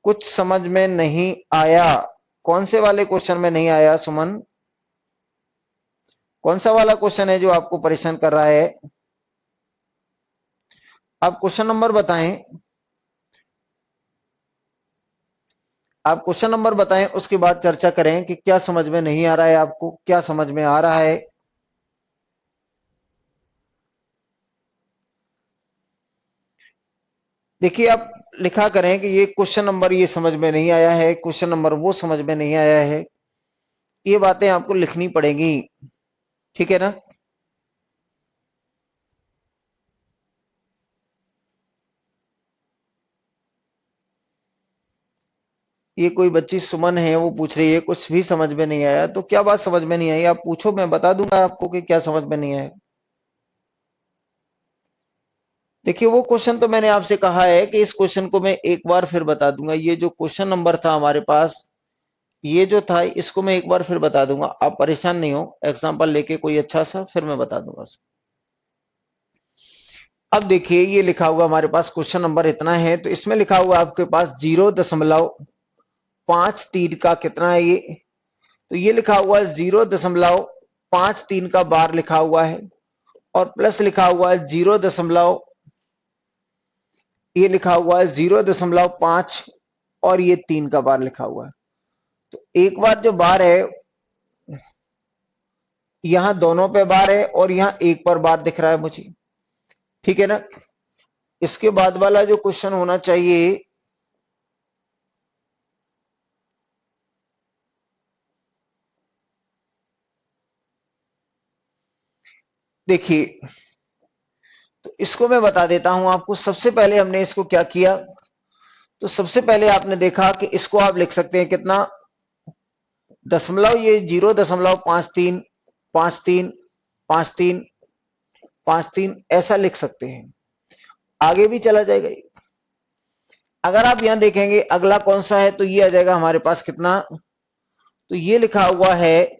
कुछ समझ में नहीं आया, कौन से वाले क्वेश्चन में नहीं आया सुमन, कौन सा वाला क्वेश्चन है जो आपको परेशान कर रहा है। आप क्वेश्चन नंबर बताएं, आप क्वेश्चन नंबर बताएं, उसके बाद चर्चा करें कि क्या समझ में नहीं आ रहा है आपको, क्या समझ में आ रहा है। देखिए आप लिखा करें कि ये क्वेश्चन नंबर ये समझ में नहीं आया है, क्वेश्चन नंबर वो समझ में नहीं आया है, ये बातें आपको लिखनी पड़ेंगी। ठीक है ना। ये कोई बच्ची सुमन है वो पूछ रही है कुछ भी समझ में नहीं आया, तो क्या बात समझ में नहीं आई आप पूछो, मैं बता दूंगा आपको कि क्या समझ में नहीं आया। देखिए वो क्वेश्चन तो मैंने आपसे कहा है कि इस क्वेश्चन को मैं एक बार फिर बता दूंगा। ये जो क्वेश्चन नंबर था हमारे पास, ये जो था इसको मैं एक बार फिर बता दूंगा, आप परेशान नहीं हो, एग्जांपल लेके कोई अच्छा सा फिर मैं बता दूंगा। अब देखिए ये लिखा हुआ हमारे पास क्वेश्चन नंबर इतना है, तो इसमें लिखा हुआ आपके पास 0.53 का कितना है ये, तो ये लिखा हुआ है 0.53 का बार लिखा हुआ है और प्लस लिखा हुआ है 0. ये लिखा हुआ है 0.5 और ये 3 का बार लिखा हुआ है। तो एक बार जो बार है यहां दोनों पे बार है और यहां एक पर बार दिख रहा है मुझे। ठीक है ना। इसके बाद वाला जो क्वेश्चन होना चाहिए, देखिए तो इसको मैं बता देता हूं आपको। सबसे पहले हमने इसको क्या किया, तो सबसे पहले आपने देखा कि इसको आप लिख सकते हैं कितना, दशमलव ये 0.53 53 53 53 ऐसा लिख सकते हैं, आगे भी चला जाएगा। अगर आप यहां देखेंगे अगला कौन सा है, तो ये आ जाएगा हमारे पास कितना, तो ये लिखा हुआ है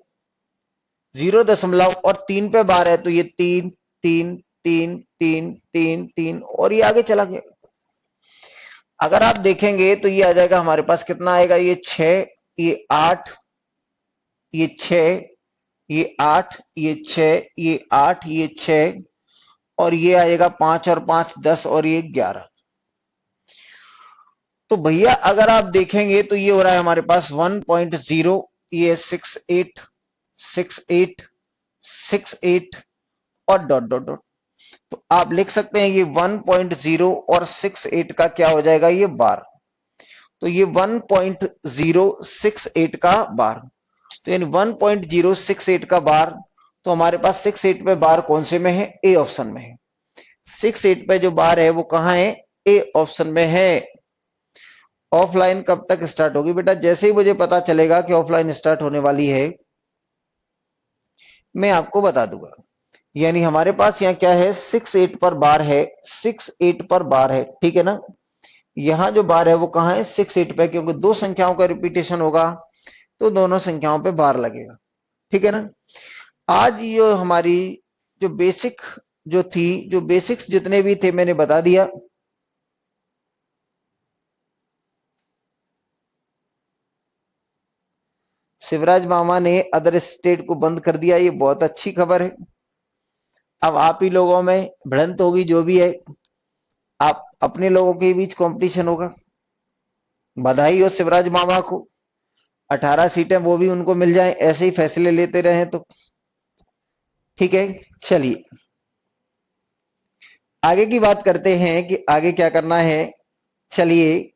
0.3 पे बार है, तो ये 3 3 3 3 3 3 और ये आगे चला गया। अगर आप देखेंगे तो ये आ जाएगा हमारे पास कितना आएगा, ये 6 ये 8 ये 6 ये 8 ये 6 ये 8 ये 6 और ये आएगा 5 और 5 10 और ये 11। तो भैया अगर आप देखेंगे तो ये हो रहा है हमारे पास 1.0, ये 68 68 68 और डॉट डॉट डॉट। तो आप लिख सकते हैं ये 1.0 और 68 का क्या हो जाएगा, ये बार। तो ये 1.068 का बार, तो यानी 1.068 का बार। तो हमारे पास 68 पे बार कौन से में है, ए ऑप्शन में है। 68 पे जो बार है वो कहां है, ए ऑप्शन में है। ऑफलाइन कब तक स्टार्ट होगी? बेटा जैसे ही मुझे पता चलेगा कि ऑफलाइन स्टार्ट होने वाली है मैं आपको बता दूंगा। यानी हमारे पास यहाँ क्या है, 6 8 पर बार है, 6 8 पर बार है, ठीक है ना। यहाँ जो बार है वो कहाँ है, 6 8 पे, क्योंकि दो संख्याओं का रिपीटेशन होगा तो दोनों संख्याओं पे बार लगेगा, ठीक है ना। आज ये हमारी जो बेसिक जो थी, जो बेसिक्स जितने भी थे मैंने बता दिया। शिवराज मामा ने अदर स्टेट को बंद कर दिया, ये बहुत अच्छी खबर है। अब आप ही लोगों में भिड़ंत होगी, जो भी है आप अपने लोगों के बीच कंपटीशन होगा। बधाई हो शिवराज मामा को, 18 सीटें वो भी उनको मिल जाएं, ऐसे ही फैसले लेते रहे तो। ठीक है, चलिए आगे की बात करते हैं कि आगे क्या करना है। चलिए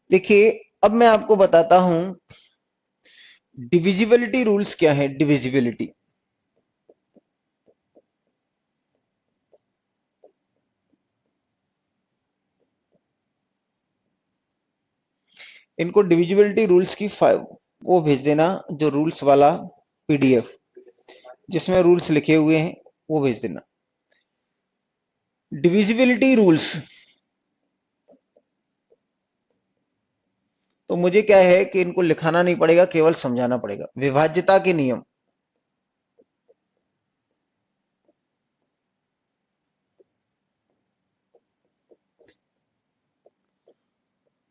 देखिए, अब मैं आपको बताता हूं डिविजिबिलिटी रूल्स क्या है। डिविजिबिलिटी, इनको डिविजिबिलिटी रूल्स की वो भेज देना, जो रूल्स वाला पीडीएफ जिसमें रूल्स लिखे हुए हैं वो भेज देना। डिविजिबिलिटी रूल्स, तो मुझे क्या है कि इनको लिखाना नहीं पड़ेगा, केवल समझाना पड़ेगा। विभाज्यता के नियम,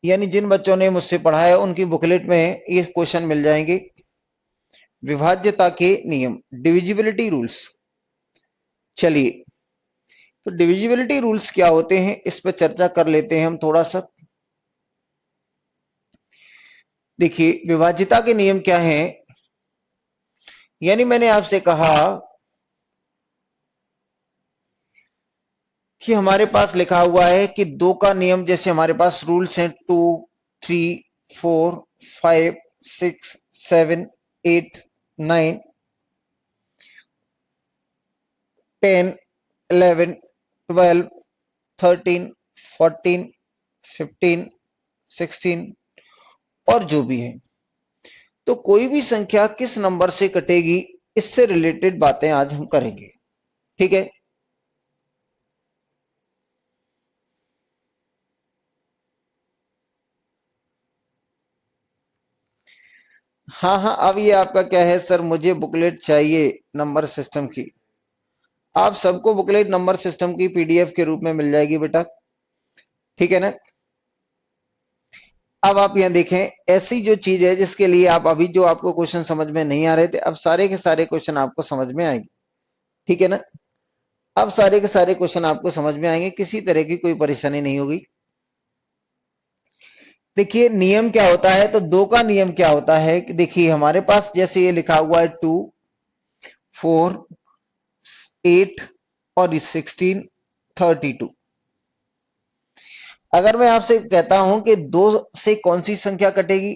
यानी जिन बच्चों ने मुझसे पढ़ा है उनकी बुकलेट में ये क्वेश्चन मिल जाएंगे। विभाज्यता के नियम, डिविजिबिलिटी रूल्स। चलिए, तो डिविजिबिलिटी रूल्स क्या होते हैं इस पर चर्चा कर लेते हैं हम थोड़ा सा। देखिए, विभाज्यता के नियम क्या हैं। यानी मैंने आपसे कहा कि हमारे पास लिखा हुआ है कि दो का नियम, जैसे हमारे पास रूल्स हैं 2 3 4 5 6 7 8 9 10 11 12 13 14 15 16 और जो भी है, तो कोई भी संख्या किस नंबर से कटेगी इससे रिलेटेड बातें आज हम करेंगे, ठीक है। हाँ हाँ, अब ये आपका क्या है सर, मुझे बुकलेट चाहिए नंबर सिस्टम की। आप सबको बुकलेट नंबर सिस्टम की पीडीएफ के रूप में मिल जाएगी बेटा, ठीक है ना। अब आप यहां देखें, ऐसी जो चीज है जिसके लिए आप अभी जो आपको क्वेश्चन समझ में नहीं आ रहे थे, अब सारे के सारे क्वेश्चन आपको समझ में आएंगे, ठीक है ना। अब सारे के सारे क्वेश्चन आपको समझ में आएंगे, किसी तरह की कोई परेशानी नहीं होगी। देखिए नियम क्या होता है, तो दो का नियम क्या होता है कि देखिए हमारे पास जैसे ये लिखा हुआ है 2 4 8 और 16 32। अगर मैं आपसे कहता हूं कि दो से कौन सी संख्या कटेगी,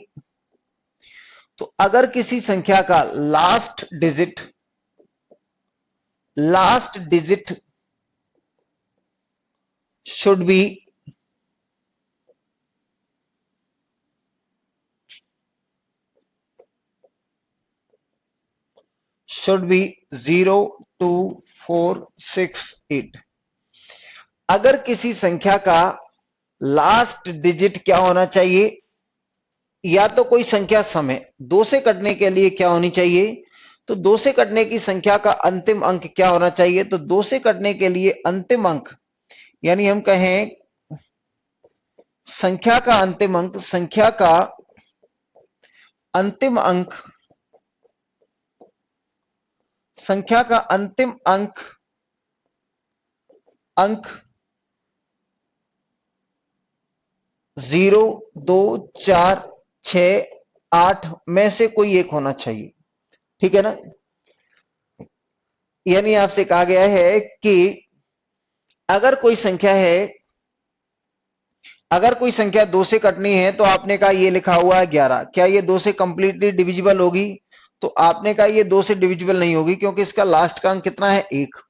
तो अगर किसी संख्या का last digit should B should be 0 2 4 6 8। अगर किसी संख्या का लास्ट डिजिट क्या होना चाहिए, या तो कोई संख्या समय दो से कटने के लिए क्या होनी चाहिए, तो दो से कटने की संख्या का अंतिम अंक क्या होना चाहिए, तो दो से कटने के लिए अंतिम अंक, यानी हम कहें संख्या का अंतिम अंक, संख्या का अंतिम अंक, संख्या का अंतिम अंक 0, 2, 4, 6, 8 में से कोई एक होना चाहिए। ठीक है ना। यानी आपसे कहा गया है कि अगर कोई संख्या है, अगर कोई संख्या 2 से कटनी है तो आपने कहा ये लिखा हुआ है 11, क्या ये 2 से कंप्लीटली डिविजिबल होगी? तो आपने कहा ये 2 से डिविजिबल नहीं होगी क्योंकि इसका लास्ट का अंक कितना है? 1।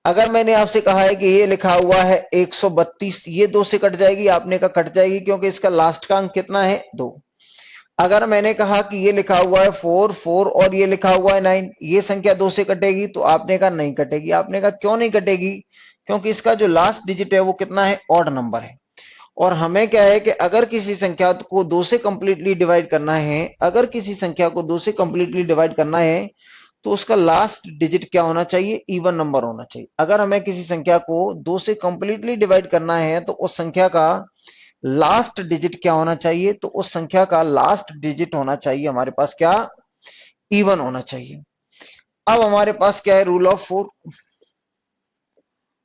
अगर मैंने आपसे कहा है कि ये लिखा हुआ है 132, ये 2 से कट जाएगी? आपने कहा कट जाएगी क्योंकि इसका लास्ट का अंक कितना है? 2। अगर मैंने कहा कि ये लिखा हुआ है 4, 4 और ये लिखा हुआ है 9, ये संख्या 2 से कटेगी? तो आपने कहा नहीं कटेगी। आपने कहा क्यों नहीं कटेगी? क्योंकि इसका जो लास्ट डिजिट है वो कितना है? ऑड नंबर है। और हमें क्या है कि अगर किसी संख्या को 2 से कंप्लीटली डिवाइड करना है, अगर किसी संख्या को 2 से कंप्लीटली डिवाइड करना है तो उसका लास्ट डिजिट क्या होना चाहिए? इवन नंबर होना चाहिए। अगर हमें किसी संख्या को 2 से कंप्लीटली डिवाइड करना है तो उस संख्या का लास्ट डिजिट क्या होना चाहिए? तो उस संख्या का लास्ट डिजिट होना चाहिए हमारे पास क्या? इवन होना चाहिए। अब हमारे पास क्या है? Rule of 4।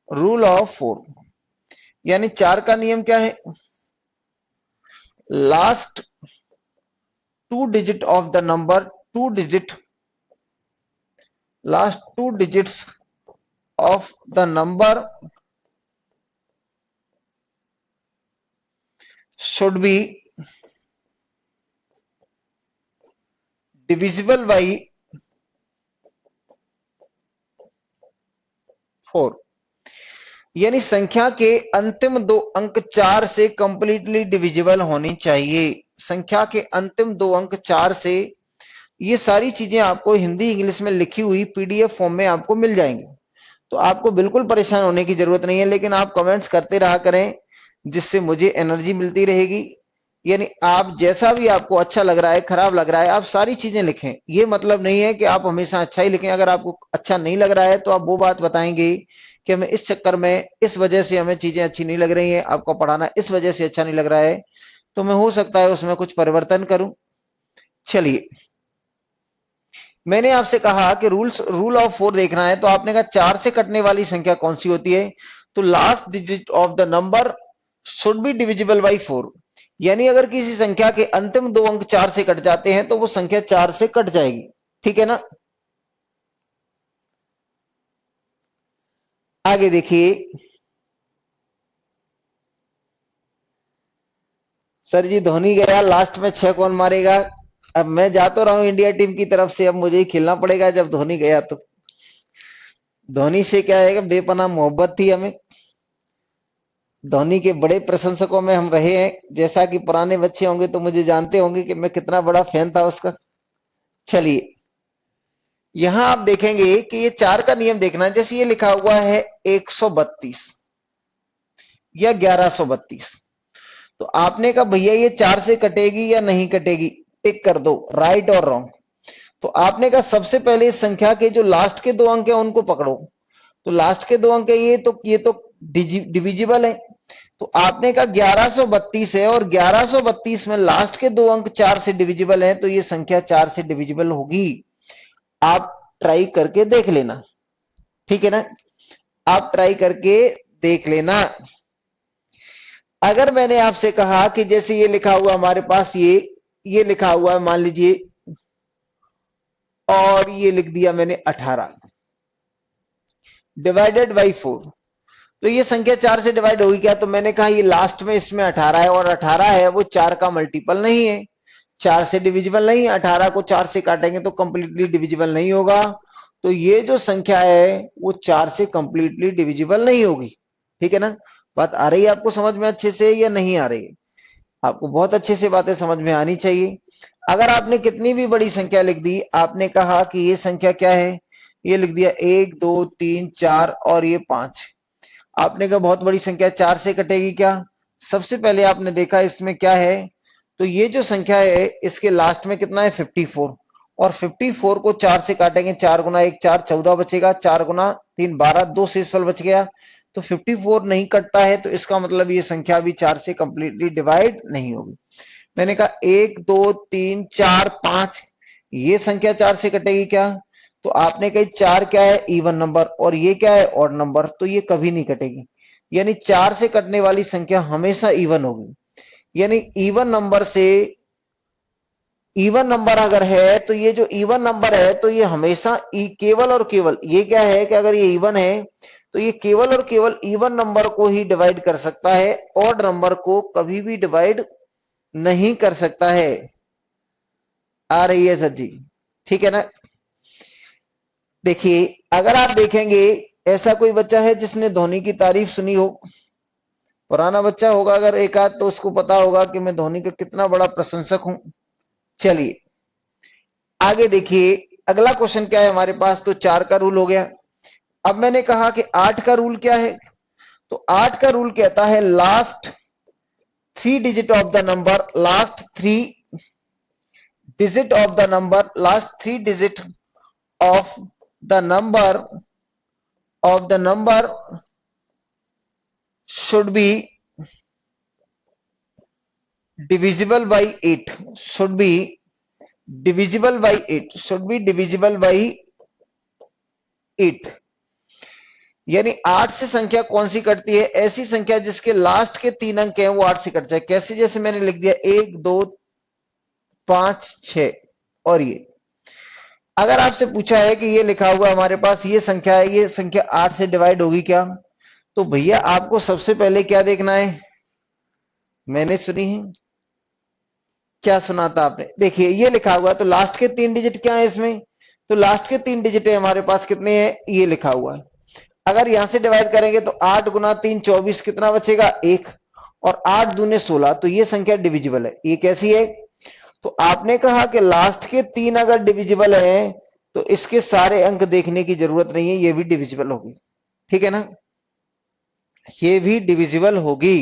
रूल ऑफ 4 यानी 4 का नियम क्या है? Last 2 digit of the number, 2 digit, last 2 digits of the number should be divisible by 4। यानी संख्या के अंतिम 2 अंक 4 से कंप्लीटली डिविजिबल होनी चाहिए। संख्या के अंतिम 2 अंक 4 से, ये सारी चीजें आपको हिंदी इंग्लिश में लिखी हुई पीडीएफ फॉर्म में आपको मिल जाएंगी, तो आपको बिल्कुल परेशान होने की जरूरत नहीं है। लेकिन आप कमेंट्स करते रहा करें जिससे मुझे एनर्जी मिलती रहेगी। यानी आप जैसा भी आपको अच्छा लग रहा है, खराब लग रहा है, आप सारी चीजें लिखें। ये मतलब नहीं है कि आप हमेशा अच्छा ही लिखें। अगर आपको अच्छा नहीं लग रहा है तो आप वो बात बताएंगे कि हमें इस चक्कर में, इस वजह से हमें चीजें अच्छी नहीं लग रही हैं, आपको पढ़ाना इस वजह से अच्छा नहीं लग रहा है, तो मैं हो सकता है उसमें कुछ परिवर्तन करूं। चलिए, मैंने आपसे कहा कि रूल ऑफ 4 देखना है, तो आपने कहा 4 से कटने वाली संख्या कौन सी होती है? तो last digit of the number should be divisible by 4। यानी अगर किसी संख्या के अंतिम 2 अंक 4 से कट जाते हैं तो वो संख्या 4 से कट जाएगी। ठीक है ना। आगे देखिए, सर जी धोनी गया, लास्ट में 6 कौन मारेगा? अब मैं जा तो रहा हूं इंडिया टीम की तरफ से, अब मुझे ही खेलना पड़ेगा जब धोनी गया तो। धोनी से क्या है कि बेपनाह मोहब्बत थी हमें। धोनी के बड़े प्रशंसकों में हम रहे हैं। जैसा कि पुराने बच्चे होंगे तो मुझे जानते होंगे कि मैं कितना बड़ा फैन था उसका। चलिए, यहां आप देखेंगे कि ये 4 का नियम देखना। जैसे ये लिखा हुआ है 132 या 1132, तो आपने कहा भैया ये 4 से कटेगी या नहीं कटेगी? टिक कर दो, राइट और रॉन्ग। तो आपने कहा सबसे पहले इस संख्या के जो लास्ट के 2 अंक है उनको पकड़ो। तो लास्ट के 2 अंक है ये तो डिविजिबल है। तो आपने कहा 1132 है और 1132 में लास्ट के 2 अंक 4 से डिविजिबल है, तो ये संख्या 4 से डिविजिबल होगी। आप ट्राई करके देख लेना। ठीक है ना, आप ट्राई करके देख लेना। अगर मैंने आपसे कहा कि जैसे ये लिखा हुआ हमारे पास, ये लिखा हुआ है मान लीजिए, और ये लिख दिया मैंने 18 डिवाइडेड बाई 4, तो ये संख्या 4 से डिवाइड होगी क्या? तो मैंने कहा ये लास्ट में इसमें 18 है, और 18 है वो 4 का मल्टीपल नहीं है, 4 से डिविजिबल नहीं है। 18 को 4 से काटेंगे तो कंप्लीटली डिविजिबल नहीं होगा। तो ये जो संख्या है वो 4 से कंप्लीटली डिविजिबल नहीं होगी। ठीक है ना। बात आ रही है आपको समझ में अच्छे से या नहीं आ रही है? आपको बहुत अच्छे से बातें समझ में आनी चाहिए। अगर आपने कितनी भी बड़ी संख्या लिख दी, आपने कहा कि ये संख्या क्या है, ये लिख दिया 1, 2, 3, 4 और ये 5, आपने कहा बहुत बड़ी संख्या 4 से कटेगी क्या? सबसे पहले आपने देखा इसमें क्या है, तो ये जो संख्या है इसके लास्ट में कितना है? 54, और 54 को 4 से काटेंगे, 4 गुना 1 4, 14 बचेगा, 4 गुना 3 12, 2 शेषफल बच गया। तो 54 नहीं कटता है, तो इसका मतलब ये संख्या भी 4 से कंप्लीटली डिवाइड नहीं होगी। मैंने कहा 1, 2, 3, 4, 5, ये संख्या 4 से कटेगी क्या? तो आपने कही 4 क्या है? इवन नंबर, और ये क्या है? ऑड नंबर, तो ये कभी नहीं कटेगी। यानी 4 से कटने वाली संख्या हमेशा इवन होगी। यानी इवन नंबर से इवन नंबर अगर है तो ये जो इवन नंबर है तो ये हमेशा केवल और केवल, ये क्या है कि अगर ये इवन है तो ये केवल और केवल इवन नंबर को ही डिवाइड कर सकता है, ऑड नंबर को कभी भी डिवाइड नहीं कर सकता है। आ रही है सर जी? ठीक है ना। देखिए अगर आप देखेंगे, ऐसा कोई बच्चा है जिसने धोनी की तारीफ सुनी हो? पुराना बच्चा होगा अगर एक आध तो उसको पता होगा कि मैं धोनी का कितना बड़ा प्रशंसक हूं। चलिए आगे देखिए, अगला क्वेश्चन क्या है हमारे पास? तो 4 का रूल हो गया। अब मैंने कहा कि 8 का रूल क्या है? तो 8 का रूल कहता है last 3 digit of the number, last 3 digit of the number, last 3 digit of the number should be divisible by 8, should be divisible by 8, should be divisible by 8। यानी 8 से संख्या कौन सी कटती है? ऐसी संख्या जिसके लास्ट के 3 अंक हैं वो 8 से कट जाए। कैसे? जैसे मैंने लिख दिया 1 2 5 6, और ये अगर आपसे पूछा है कि ये लिखा हुआ हमारे पास ये संख्या है, ये संख्या 8 से डिवाइड होगी क्या? तो भैया आपको सबसे पहले क्या देखना है? मैंने सुनी है, क्या सुना था आपने? देखिए ये लिखा हुआ है तो लास्ट के 3 डिजिट क्या है इसमें? तो लास्ट के 3 डिजिट है हमारे पास, कितने हैं? ये लिखा हुआ है। अगर यहां से डिवाइड करेंगे तो 8 गुना 3 24, कितना बचेगा? 1, और 8 दूने 16, तो ये संख्या डिविजिबल है। ये कैसी है? तो आपने कहा कि लास्ट के 3 अगर डिविजिबल है तो इसके सारे अंक देखने की जरूरत नहीं है, ये भी डिविजिबल होगी। ठीक है ना, ये भी डिविजिबल होगी।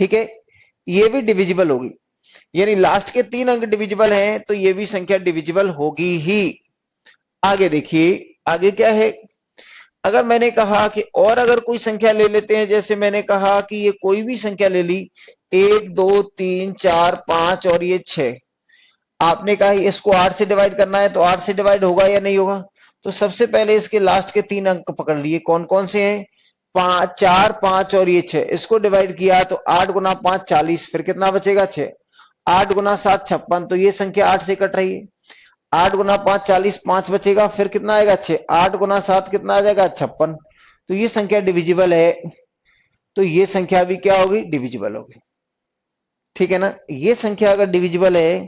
ठीक है, ये भी डिविजिबल होगी, यानी लास्ट के 3 अंक डिविजिबल हैं तो ये भी संख्या डिविजिबल होगी ही। आगे देखिए, आगे क्या है? अगर मैंने कहा कि और अगर कोई संख्या ले लेते हैं, जैसे मैंने कहा कि ये कोई भी संख्या ले ली, 1 2 3 4 5 और ये 6, आपने कहा इसको 8 से डिवाइड करना है तो 8 से डिवाइड होगा या नहीं होगा? तो सबसे पहले इसके लास्ट के 3 अंक पकड़ लिए, कौन कौन से हैं? 5 4 5 और ये 6, इसको डिवाइड किया तो 8 गुना 5 40, फिर कितना बचेगा? 6। 8 गुना 7 56, तो ये संख्या 8 से कट रही है। 8 गुना 5 40, 5 बचेगा, फिर कितना आएगा? 6। 8 गुना 7 कितना आ जाएगा? 56। तो ये संख्या डिविजिबल है, तो ये संख्या भी क्या होगी? डिविजिबल होगी। ठीक है ना, ये संख्या अगर डिविजिबल है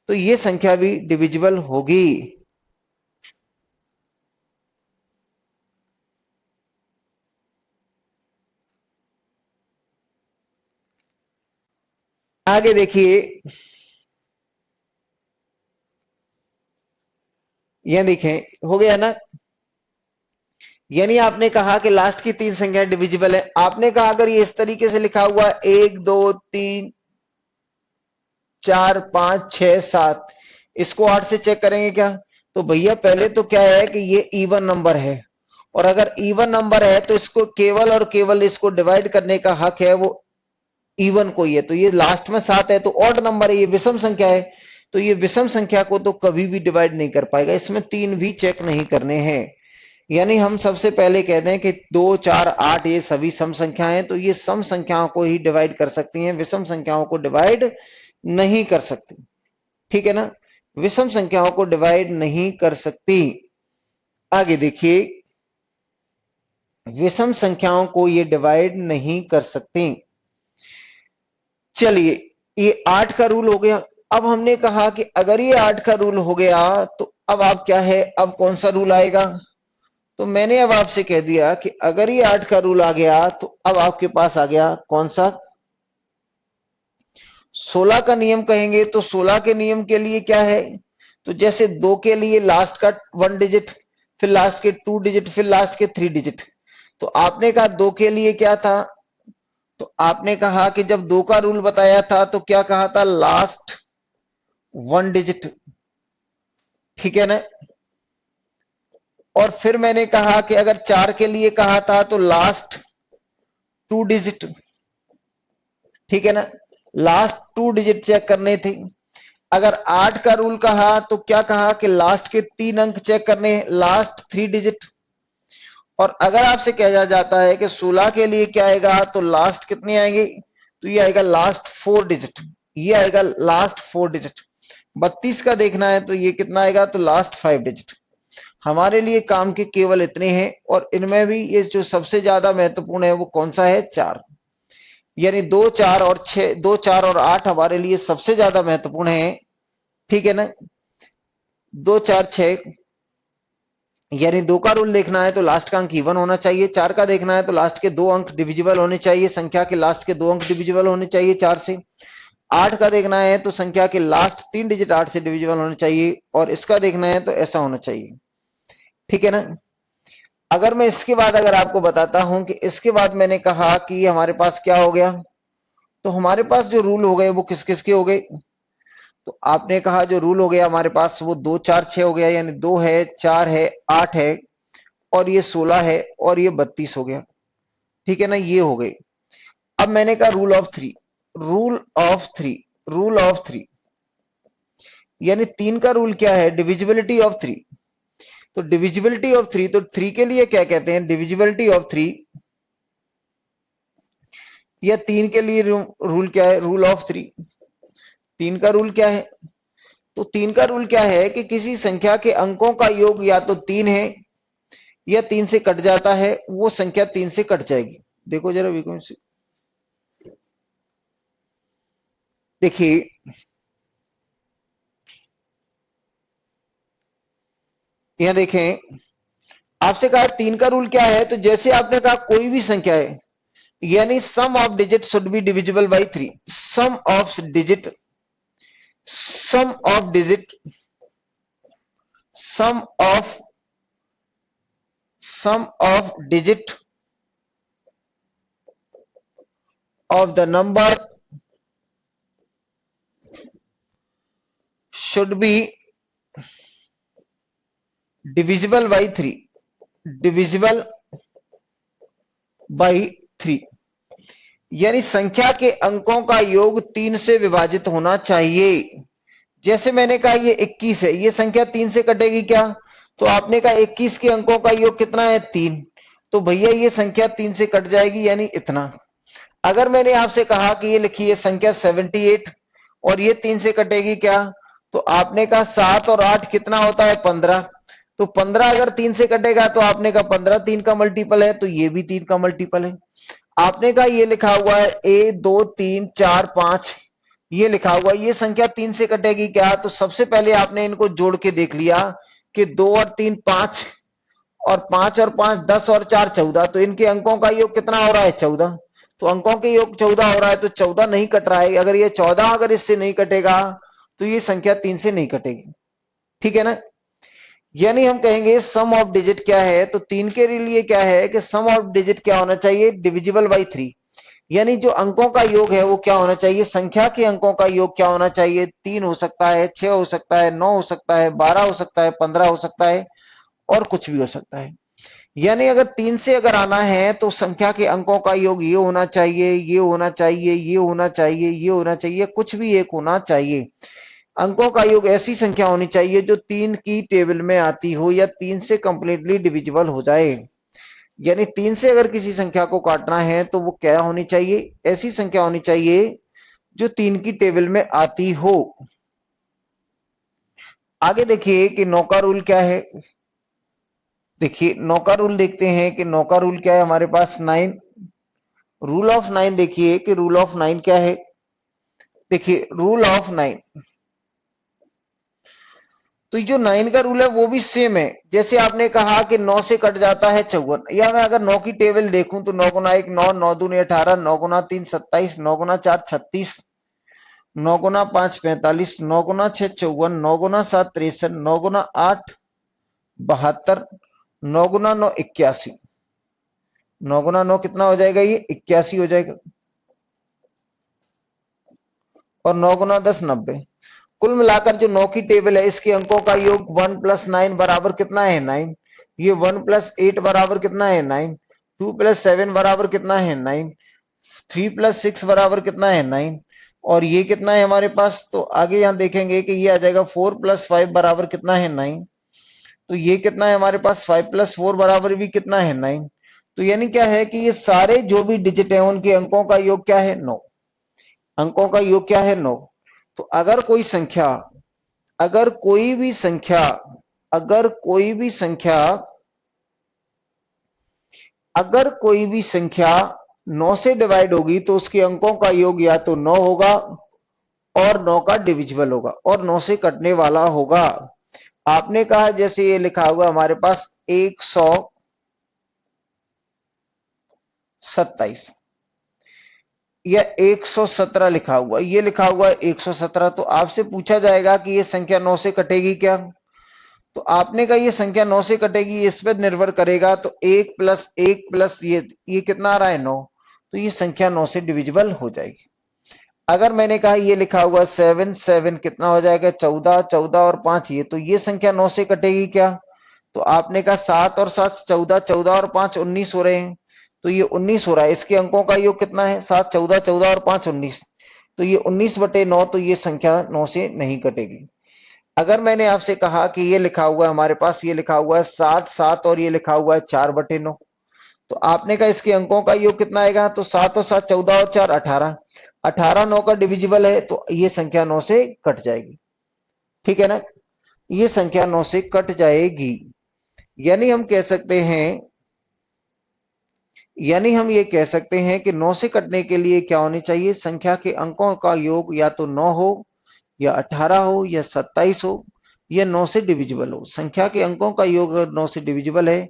तो ये संख्या भी डिविजिबल होगी। आगे देखिए, यह देखें, हो गया ना। यानी आपने कहा कि लास्ट की 3 संख्या डिविजिबल है। आपने कहा अगर ये इस तरीके से लिखा हुआ 1 2 3 4 5 6 7, इसको 8 से चेक करेंगे क्या? तो भैया पहले तो क्या है कि ये इवन नंबर है, और अगर इवन नंबर है तो इसको केवल और केवल इसको डिवाइड करने का हक है वो इवन को ही है। तो ये लास्ट में 7 है तो ऑड नंबर है, ये विषम संख्या है, तो ये विषम संख्या को तो कभी भी डिवाइड नहीं कर पाएगा। इसमें 3 भी चेक नहीं करने हैं। यानी हम सबसे पहले कह दें कि 2 4 8 ये सभी सम संख्याएं हैं, तो ये सम संख्याओं को ही डिवाइड कर सकती हैं, विषम संख्याओं को डिवाइड नहीं कर सकती। ठीक है ना, विषम संख्याओं को डिवाइड नहीं कर सकती। आगे देखिए, विषम संख्याओं को ये डिवाइड नहीं कर सकती। चलिए, ये 8 का रूल हो गया। अब हमने कहा कि अगर ये 8 का रूल हो गया तो अब आप क्या है, अब कौन सा रूल आएगा? तो मैंने अब आपसे कह दिया कि अगर ये 8 का रूल आ गया तो अब आपके पास आ गया कौन सा? 16 का नियम कहेंगे। तो 16 के नियम के लिए क्या है? तो जैसे 2 के लिए लास्ट का 1 डिजिट, फिर लास्ट के 2 डिजिट, फिर लास्ट के 3 डिजिट। तो आपने कहा 2 के लिए क्या था? तो आपने कहा कि जब 2 का रूल बताया था तो क्या कहा था? Last 1 digit. ठीक है ना, और फिर मैंने कहा कि अगर 4 के लिए कहा था तो लास्ट 2 डिजिट। ठीक है ना, लास्ट 2 डिजिट चेक करने थे। अगर 8 का रूल कहा तो क्या कहा कि लास्ट के 3 अंक चेक करने, लास्ट 3 डिजिट। और अगर आपसे कहा जाता है कि 16 के लिए क्या आएगा तो लास्ट कितने आएंगे? तो तो ये आएगा लास्ट 4 डिजिट, ये आएगा लास्ट 4 डिजिट। 32 का देखना है तो ये कितना आएगा, तो लास्ट 5 डिजिट। हमारे लिए काम के केवल इतने हैं, और इनमें भी ये जो सबसे ज्यादा महत्वपूर्ण है वो कौन सा है, 4। यानी 2 4 और 6, 2 4 और 8 हमारे लिए सबसे ज्यादा महत्वपूर्ण है, ठीक है ना। 2 4 6, यानी 2 का रूल देखना है तो लास्ट का अंक इवन होना चाहिए। 4 का देखना है तो लास्ट के 2 अंक डिविजिबल होने चाहिए, संख्या के लास्ट के 2 अंक डिविजिबल होने चाहिए 4 से। 8 का देखना है तो संख्या के लास्ट 3 डिजिट 8 से डिविजिबल होने चाहिए, और इसका देखना है तो ऐसा होना चाहिए, ठीक है ना। अगर मैं इसके बाद अगर आपको बताता हूं कि इसके बाद मैंने कहा कि हमारे पास क्या हो गया, तो हमारे पास जो रूल हो गए वो किस किस के हो गए, तो आपने कहा जो रूल हो गया हमारे पास वो 2 4 6 हो गया, यानी 2 है, 4 है, 8 है, और ये 16 है, और ये 32 हो गया, ठीक है ना, ये हो गई। अब मैंने कहा rule of 3, rule of 3, rule of 3, यानी 3 का रूल क्या है, डिविजिबिलिटी ऑफ 3। तो डिविजिबिलिटी ऑफ 3, तो 3 के लिए क्या कहते हैं, डिविजिबिलिटी ऑफ 3, या 3 के लिए रूल क्या है, रूल ऑफ 3। 3 का रूल क्या है, तो 3 का रूल क्या है कि किसी संख्या के अंकों का योग या तो 3 है या 3 से कट जाता है, वो संख्या 3 से कट जाएगी। देखो जरा विक्रम से, देखिए यहां देखें, आपसे कहा 3 का रूल क्या है, तो जैसे आपने कहा कोई भी संख्या है, यानी sum of digit should be divisible by 3। Sum of digit, sum of digit, sum of, sum of digit of the number should be divisible by 3, divisible by 3, यानी संख्या के अंकों का योग 3 से विभाजित होना चाहिए। जैसे मैंने कहा ये 21 है, ये संख्या 3 से कटेगी क्या, तो आपने कहा 21 के अंकों का योग कितना है, 3, तो भैया ये संख्या 3 से कट जाएगी, यानी इतना। अगर मैंने आपसे कहा कि ये लिखिए संख्या 78 और ये 3 से कटेगी क्या, तो आपने कहा 7 और 8 कितना होता है, 15, तो 15 अगर 3 से कटेगा तो आपने कहा 15 3 का मल्टीपल है, तो ये भी 3 का मल्टीपल है। आपने कहा ये लिखा हुआ है 1 2 3 4 5, ये लिखा हुआ है, ये संख्या 3 से कटेगी क्या, तो सबसे पहले आपने इनको जोड़ के देख लिया कि 2 और 3 5, और 5 और 5 10 और 4 14, तो इनके अंकों का योग कितना हो रहा है, 14, तो अंकों के योग 14 हो रहा है, तो 14 नहीं कट रहा है। अगर ये 14 अगर इससे नहीं कटेगा तो ये संख्या 3 से नहीं कटेगी, ठीक है ना। यानी हम कहेंगे सम ऑफ डिजिट क्या है, तो 3 के लिए क्या है कि सम ऑफ डिजिट क्या होना चाहिए, डिविजिबल बाई 3, यानी जो अंकों का योग है वो क्या होना चाहिए, संख्या के अंकों का योग क्या होना चाहिए, 3 हो सकता है, 6 हो सकता है, 9 हो सकता है, 12 हो सकता है, 15 हो सकता है, और कुछ भी हो सकता है। यानी अगर 3 से अगर आना है तो संख्या के अंकों का योग ये होना चाहिए, ये होना चाहिए, ये होना चाहिए, ये होना चाहिए, कुछ भी एक होना चाहिए। अंकों का योग ऐसी संख्या होनी चाहिए जो 3 की टेबल में आती हो या 3 से कंप्लीटली डिविजिबल हो जाए। यानी 3 से अगर किसी संख्या को काटना है तो वो क्या होनी चाहिए, ऐसी संख्या होनी चाहिए जो 3 की टेबल में आती हो। आगे देखिए कि 9 का रूल क्या है। देखिए 9 का रूल देखते हैं कि 9 का रूल क्या है हमारे पास, 9, रूल ऑफ 9 देखिए कि रूल ऑफ 9 क्या है। देखिए रूल ऑफ 9, तो जो 9 का रूल है वो भी सेम है, जैसे आपने कहा कि 9 से कट जाता है 54, या मैं अगर 9 की टेबल देखूं तो 9 गुना 1 9, 9 दूनी 18, 9 गुना 3 27, 9 गुना 4 36, 9 गुना 5 45, 9 गुना 6 54, 9 गुना 7 63, 9 गुना 8 72, 9 गुना 9 81, 9 गुना 9 कितना हो जाएगा, ये 81 हो जाएगा, और 9 गुना 10 90। कुल मिलाकर जो 9 की टेबल है इसके अंकों का योग 1 प्लस 9 बराबर कितना है, 9, ये 1 प्लस 8 बराबर कितना है, 9, 2 प्लस 7 बराबर कितना है, 9, 3 प्लस 6 बराबर कितना है, 9, और ये कितना है हमारे पास, तो आगे यहां देखेंगे कि ये आ जाएगा 4 प्लस 5 बराबर कितना है, 9, तो ये कितना है हमारे पास, 5 प्लस 4 बराबर भी कितना है, 9। तो यानी क्या है कि ये सारे जो भी डिजिट है उनके अंकों का योग क्या है, 9। अंकों का योग क्या है 9। तो अगर कोई संख्या अगर कोई भी संख्या अगर कोई भी संख्या अगर कोई भी संख्या 9 से डिवाइड होगी तो उसके अंकों का योग या तो 9 होगा और 9 का डिविजिबल होगा और 9 से कटने वाला होगा। आपने कहा जैसे ये लिखा हुआ हमारे पास 127 या 117 लिखा हुआ, ये लिखा हुआ है 117, तो आपसे पूछा जाएगा कि ये संख्या 9 से कटेगी क्या। तो आपने कहा ये संख्या 9 से कटेगी, इस पर निर्भर करेगा। तो 1 प्लस 1 प्लस ये कितना आ रहा है 9, तो ये संख्या 9 से डिविजिबल हो जाएगी। अगर मैंने कहा ये लिखा हुआ 7 7 कितना हो जाएगा 14 14 और 5 ये, तो ये संख्या 9 से कटेगी क्या। तो आपने कहा 7 और 7 14 14 और 5 19 हो रहे हैं, तो ये 19 हो रहा है। इसके अंकों का योग कितना है 7 14 14 और 5 19, तो ये 19/9, तो ये संख्या 9 से नहीं कटेगी। अगर मैंने आपसे कहा कि ये लिखा हुआ है हमारे पास, ये लिखा हुआ है 7 7 और ये लिखा हुआ है 4/9, तो आपने कहा इसके अंकों का योग कितना आएगा, तो 7 और 7 14 और 4 18, 18 9 का डिविजिबल है, तो ये संख्या 9 से कट जाएगी। ठीक है ना, ये संख्या 9 से कट जाएगी। यानी हम ये कह सकते हैं कि 9 से कटने के लिए क्या होनी चाहिए, संख्या के अंकों का योग या तो 9 हो या 18 हो या 27 हो या 9 से डिविजिबल हो। संख्या के अंकों का योग अगर 9 से डिविजिबल है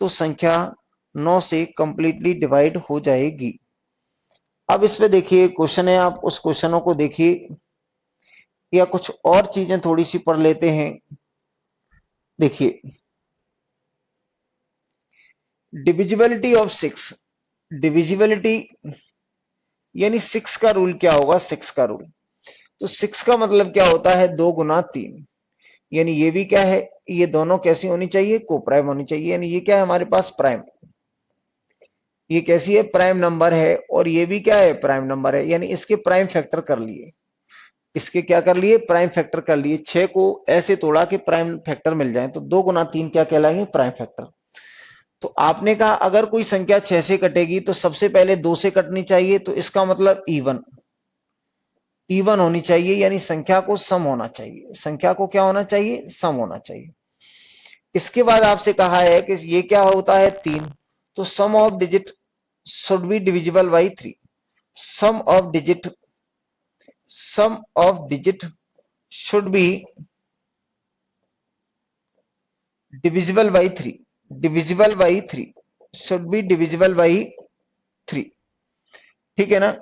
तो संख्या 9 से कंप्लीटली डिवाइड हो जाएगी। अब इस पे देखिए क्वेश्चन है, आप उस क्वेश्चनों को देखिए या कुछ और चीजें थोड़ी सी पढ़ लेते हैं। देखिए डिविजिबिलिटी ऑफ 6, डिविजिबिलिटी यानी 6 का रूल क्या होगा, 6 का रूल, तो 6 का मतलब क्या होता है 2 गुना 3, यानी ये भी क्या है, ये दोनों कैसी होनी चाहिए, को प्राइम होनी चाहिए। यानी ये क्या है हमारे पास प्राइम, ये कैसी है प्राइम नंबर है, और ये भी क्या है प्राइम नंबर है, यानी इसके प्राइम फैक्टर कर लिए, इसके क्या कर लिए प्राइम फैक्टर कर लिए। 6 को ऐसे तोड़ा कि प्राइम फैक्टर मिल जाए, तो 2 गुना 3 क्या कहलाएंगे प्राइम फैक्टर। तो आपने कहा अगर कोई संख्या 6 से कटेगी तो सबसे पहले 2 से कटनी चाहिए, तो इसका मतलब इवन इवन होनी चाहिए, यानी संख्या को सम होना चाहिए, संख्या को क्या होना चाहिए सम होना चाहिए। इसके बाद आपसे कहा है कि ये क्या होता है 3, तो sum of digit should be divisible by 3, sum of digit should be divisible by 3, divisible by 3 should be divisible by 3। ठीक है ना।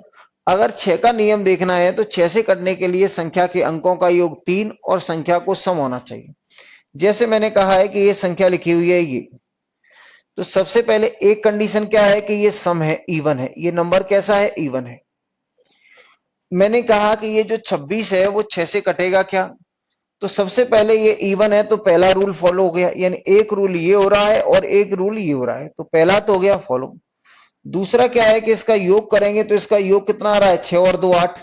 अगर 6 का नियम देखना है तो 6 से कटने के लिए संख्या के अंकों का योग 3 और संख्या को सम होना चाहिए। जैसे मैंने कहा है कि ये संख्या लिखी हुई है ये, तो सबसे पहले एक कंडीशन क्या है कि ये सम है, इवन है, ये नंबर कैसा है इवन है। मैंने कहा कि ये जो 26 है वो 6 से कटेगा क्या, तो सबसे पहले ये इवन है तो पहला रूल फॉलो हो गया, यानी एक रूल ये हो रहा है और एक रूल ये हो रहा है, तो पहला तो हो गया फॉलो। दूसरा क्या है कि इसका योग करेंगे तो इसका योग कितना आ रहा है 6 और 2 8,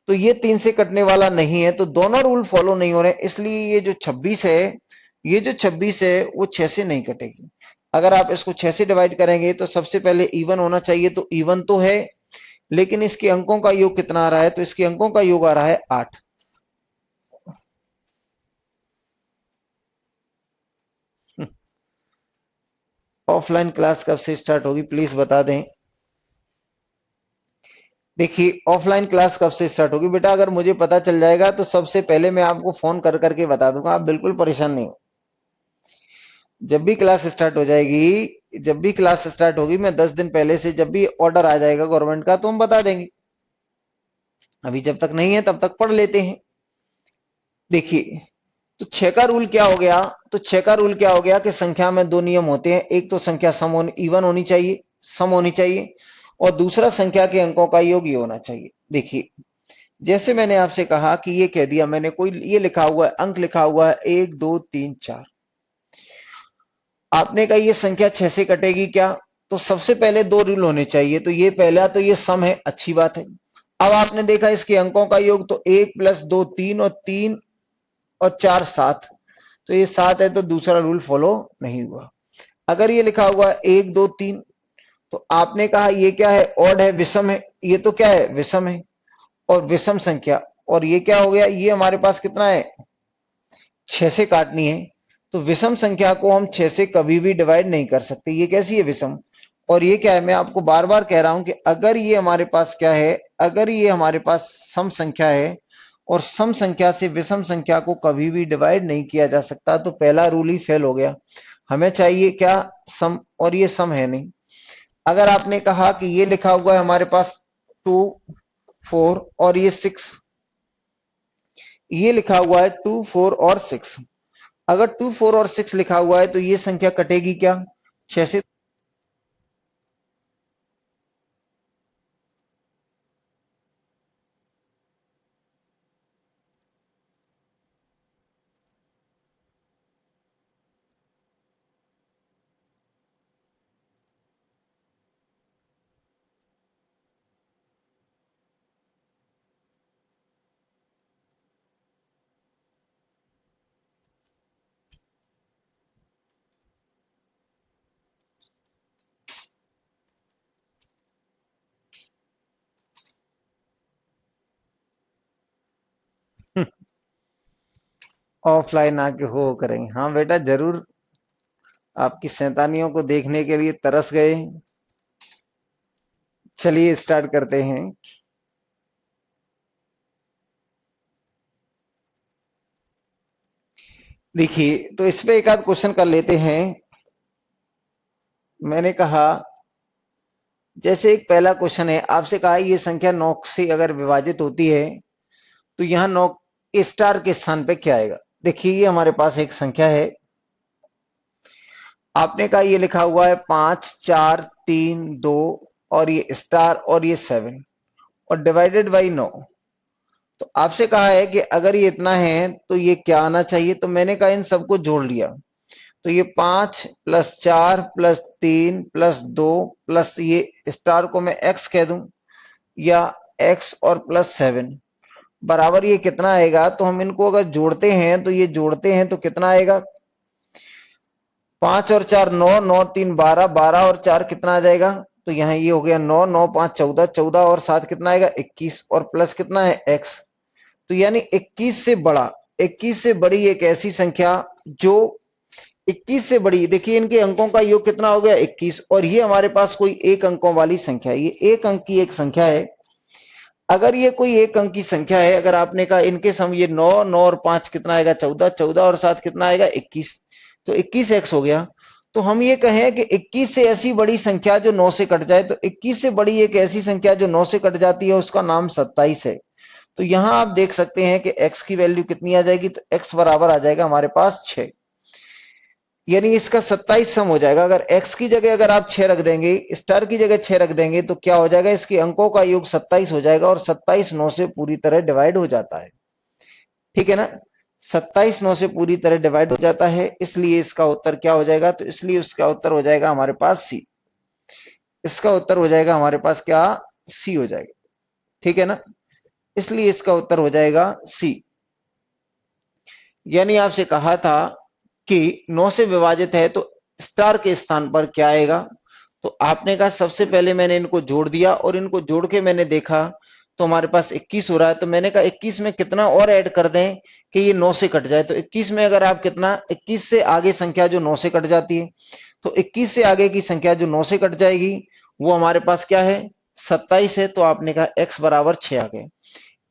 तो ये 3 से कटने वाला नहीं है, तो दोनों रूल फॉलो नहीं हो रहे, इसलिए ये जो 26 है वो 6 से नहीं कटेगी। अगर आप इसको 6 से डिवाइड करेंगे तो सबसे पहले इवन होना चाहिए, तो इवन तो है, लेकिन इसके अंकों का योग कितना आ रहा है, तो इसके अंकों का योग आ रहा है 8। ऑफलाइन क्लास कब से स्टार्ट होगी प्लीज बता दें। देखिए ऑफलाइन क्लास कब से स्टार्ट होगी बेटा, अगर मुझे पता चल जाएगा तो सबसे पहले मैं आपको फोन कर करके बता दूंगा, आप बिल्कुल परेशान नहीं हो। जब भी क्लास स्टार्ट हो जाएगी, जब भी क्लास स्टार्ट होगी, मैं 10 दिन पहले से जब भी ऑर्डर आ जाएगा गवर्नमेंट का तो हम बता देंगे। अभी जब तक नहीं है तब तक पढ़ लेते हैं। देखिए तो 6 का रूल क्या हो गया, तो 6 का रूल क्या हो गया कि संख्या में 2 नियम होते हैं, एक तो संख्या इवन होनी चाहिए, सम होनी चाहिए, और दूसरा संख्या के अंकों का योग ये होना चाहिए। देखिए जैसे मैंने आपसे कहा कि ये कह दिया मैंने, कोई ये लिखा हुआ है अंक लिखा हुआ है 1 2 3 4, आपने कहा ये संख्या 6 से कटेगी क्या, तो सबसे पहले 2 रूल होने चाहिए, तो ये पहला तो ये सम है, अच्छी बात है। अब आपने देखा इसके अंकों का योग, तो 1 + 2 3 और 3 और 4 7, तो ये 7 है, तो दूसरा रूल फॉलो नहीं हुआ। अगर ये लिखा हुआ 1 2 3, तो आपने कहा ये क्या है ऑड है, विषम है, ये तो क्या है विषम है, और विषम संख्या, और ये क्या हो गया, ये हमारे पास कितना है, 6 से काटनी है। तो विषम संख्या को हम 6 से कभी भी डिवाइड नहीं कर सकते, ये कैसी है, विषम। और ये क्या है, मैं आपको बार बार कह रहा हूं कि अगर ये हमारे पास क्या है, अगर ये हमारे पास सम संख्या है और सम संख्या से विषम संख्या को कभी भी डिवाइड नहीं किया जा सकता, तो पहला रूल ही फेल हो गया। हमें चाहिए क्या, सम, और ये सम है नहीं। अगर आपने कहा कि ये लिखा हुआ है हमारे पास 2 4 और ये 6, ये लिखा हुआ है 2 4 और 6, अगर 2 4 और 6 लिखा हुआ है तो ये संख्या कटेगी क्या, 6 से। ऑफलाइन आके हो करेंगे, हाँ बेटा जरूर, आपकी शैतानियों को देखने के लिए तरस गए। चलिए स्टार्ट करते हैं। देखिए, तो इस पे एक आध क्वेश्चन कर लेते हैं। मैंने कहा, जैसे एक पहला क्वेश्चन है, आपसे कहा ये संख्या 9 से अगर विभाजित होती है तो यहां 9 स्टार के स्थान पे क्या आएगा। देखिए, ये हमारे पास एक संख्या है, आपने कहा ये लिखा हुआ है 5 4 3 2 और ये स्टार और ये 7 और डिवाइडेड बाई 9। तो आपसे कहा है कि अगर ये इतना है तो ये क्या आना चाहिए, तो मैंने कहा इन सबको जोड़ लिया, तो ये 5 प्लस 4 प्लस 3 प्लस 2 प्लस ये स्टार को मैं x कह दूं, या x और प्लस 7 बराबर ये कितना आएगा। तो हम इनको अगर जोड़ते हैं तो ये जोड़ते हैं तो कितना आएगा, 5 और 4 9, 9 3 12, 12 और 4 कितना आ जाएगा, तो यहाँ ये हो गया 9, 9 5 14, 14 और 7 कितना आएगा 21 और प्लस कितना है x। तो यानी 21 से बड़ा, 21 से बड़ी एक ऐसी संख्या जो 21 से बड़ी, देखिए इनके अंकों का योग कितना हो गया 21, और ये हमारे पास कोई एक अंकों वाली संख्या है, ये एक अंक की एक संख्या है। अगर ये कोई एक अंक की संख्या है, अगर आपने कहा इनके सम ये 9, 9 और 5 कितना आएगा 14, 14 और 7 कितना आएगा 21, तो 21x हो गया। तो हम ये कहें कि 21 से ऐसी बड़ी संख्या जो 9 से कट जाए, तो 21 से बड़ी एक ऐसी संख्या जो 9 से कट जाती है उसका नाम 27 है। तो यहां आप देख सकते हैं कि x की वैल्यू कितनी आ जाएगी, तो x बराबर आ जाएगा हमारे पास 6, यानी इसका 27 सम हो जाएगा। अगर x की जगह अगर आप 6 रख देंगे, स्टार की जगह 6 रख देंगे, तो क्या हो जाएगा, इसके अंकों का योग 27 हो जाएगा, और 27 9 से पूरी तरह डिवाइड हो जाता है, ठीक है ना। 27 9 से पूरी तरह डिवाइड हो जाता है, इसलिए इसका उत्तर क्या हो जाएगा, तो इसलिए उसका उत्तर हो जाएगा हमारे पास सी। इसका उत्तर हो जाएगा हमारे पास क्या, सी हो जाएगा, ठीक है ना। इसलिए इसका उत्तर हो जाएगा सी। यानी आपसे कहा था कि 9 से विभाजित है तो स्टार के स्थान पर क्या आएगा, तो आपने कहा सबसे पहले मैंने इनको जोड़ दिया और इनको जोड़ के मैंने देखा तो हमारे पास 21 हो रहा है, तो मैंने कहा 21 में कितना और ऐड कर दें कि ये 9 से कट जाए। तो 21 में अगर आप कितना, 21 से आगे संख्या जो 9 से कट जाती है, तो 21 से आगे की संख्या जो 9 से कट जाएगी वो हमारे पास क्या है, 27 है। तो आपने कहा x बराबर 6 आ गए।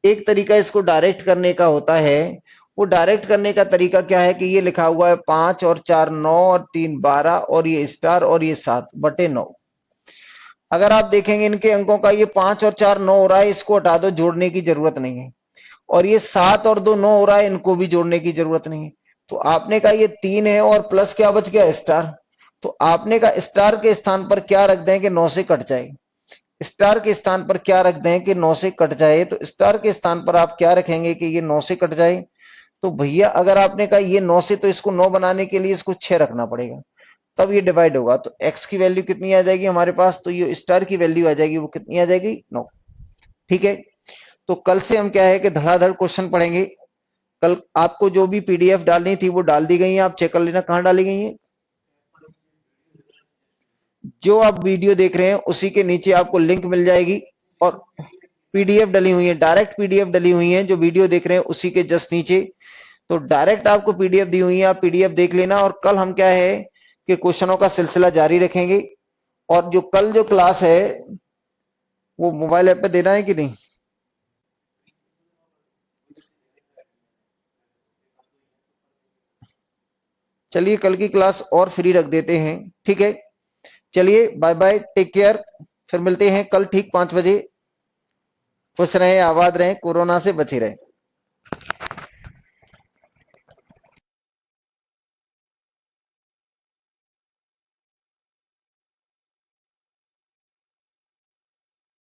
एक तरीका इसको डायरेक्ट करने का होता है, वो डायरेक्ट करने का तरीका क्या है कि ये लिखा हुआ है 5 और 4 9 और 3 12 और ये स्टार और ये 7 बटे 9। अगर आप देखेंगे इनके अंकों का ये 5 और 4 9 हो रहा है, इसको हटा दो, जोड़ने की जरूरत नहीं है। और ये 7 और 2 9 हो रहा है, इनको भी जोड़ने की जरूरत नहीं है। तो आपने कहा ये 3 है और प्लस क्या बच गया, स्टार। तो आपने कहा स्टार के स्थान पर क्या रख दें कि 9 से कट जाए, स्टार के स्थान पर क्या रख दें कि 9 से कट जाए। तो स्टार के स्थान पर आप क्या रखेंगे कि ये 9 से कट जाए। तो भैया अगर आपने कहा ये 9 से, तो इसको 9 बनाने के लिए इसको 6 रखना पड़ेगा, तब ये डिवाइड होगा। तो x की वैल्यू कितनी आ जाएगी हमारे पास, तो ये स्टार की वैल्यू आ जाएगी, वो कितनी आ जाएगी 9, ठीक है। तो कल से हम क्या है कि धड़ाधड़ क्वेश्चन पढ़ेंगे। कल आपको जो भी पीडीएफ डालनी थी वो डाल दी गई है, आप चेक कर लेना कहां डाली गई है। जो आप वीडियो देख रहे हैं उसी के नीचे आपको लिंक मिल जाएगी। और पीडीएफ डली हुई है, डायरेक्ट पीडीएफ डली हुई है, जो वीडियो देख रहे हैं उसी के जस्ट नीचे। तो डायरेक्ट आपको पीडीएफ दी हुई है, आप पीडीएफ देख लेना। और कल हम क्या है कि क्वेश्चनों का सिलसिला जारी रखेंगे। और जो कल जो क्लास है वो मोबाइल ऐप पे देना है कि नहीं? चलिए कल की क्लास और फ्री रख देते हैं, ठीक है। चलिए बाय बाय, टेक केयर। फिर मिलते हैं कल ठीक 5 बजे। खुश रहें, आबाद रहें, कोरोना से बचे रहें।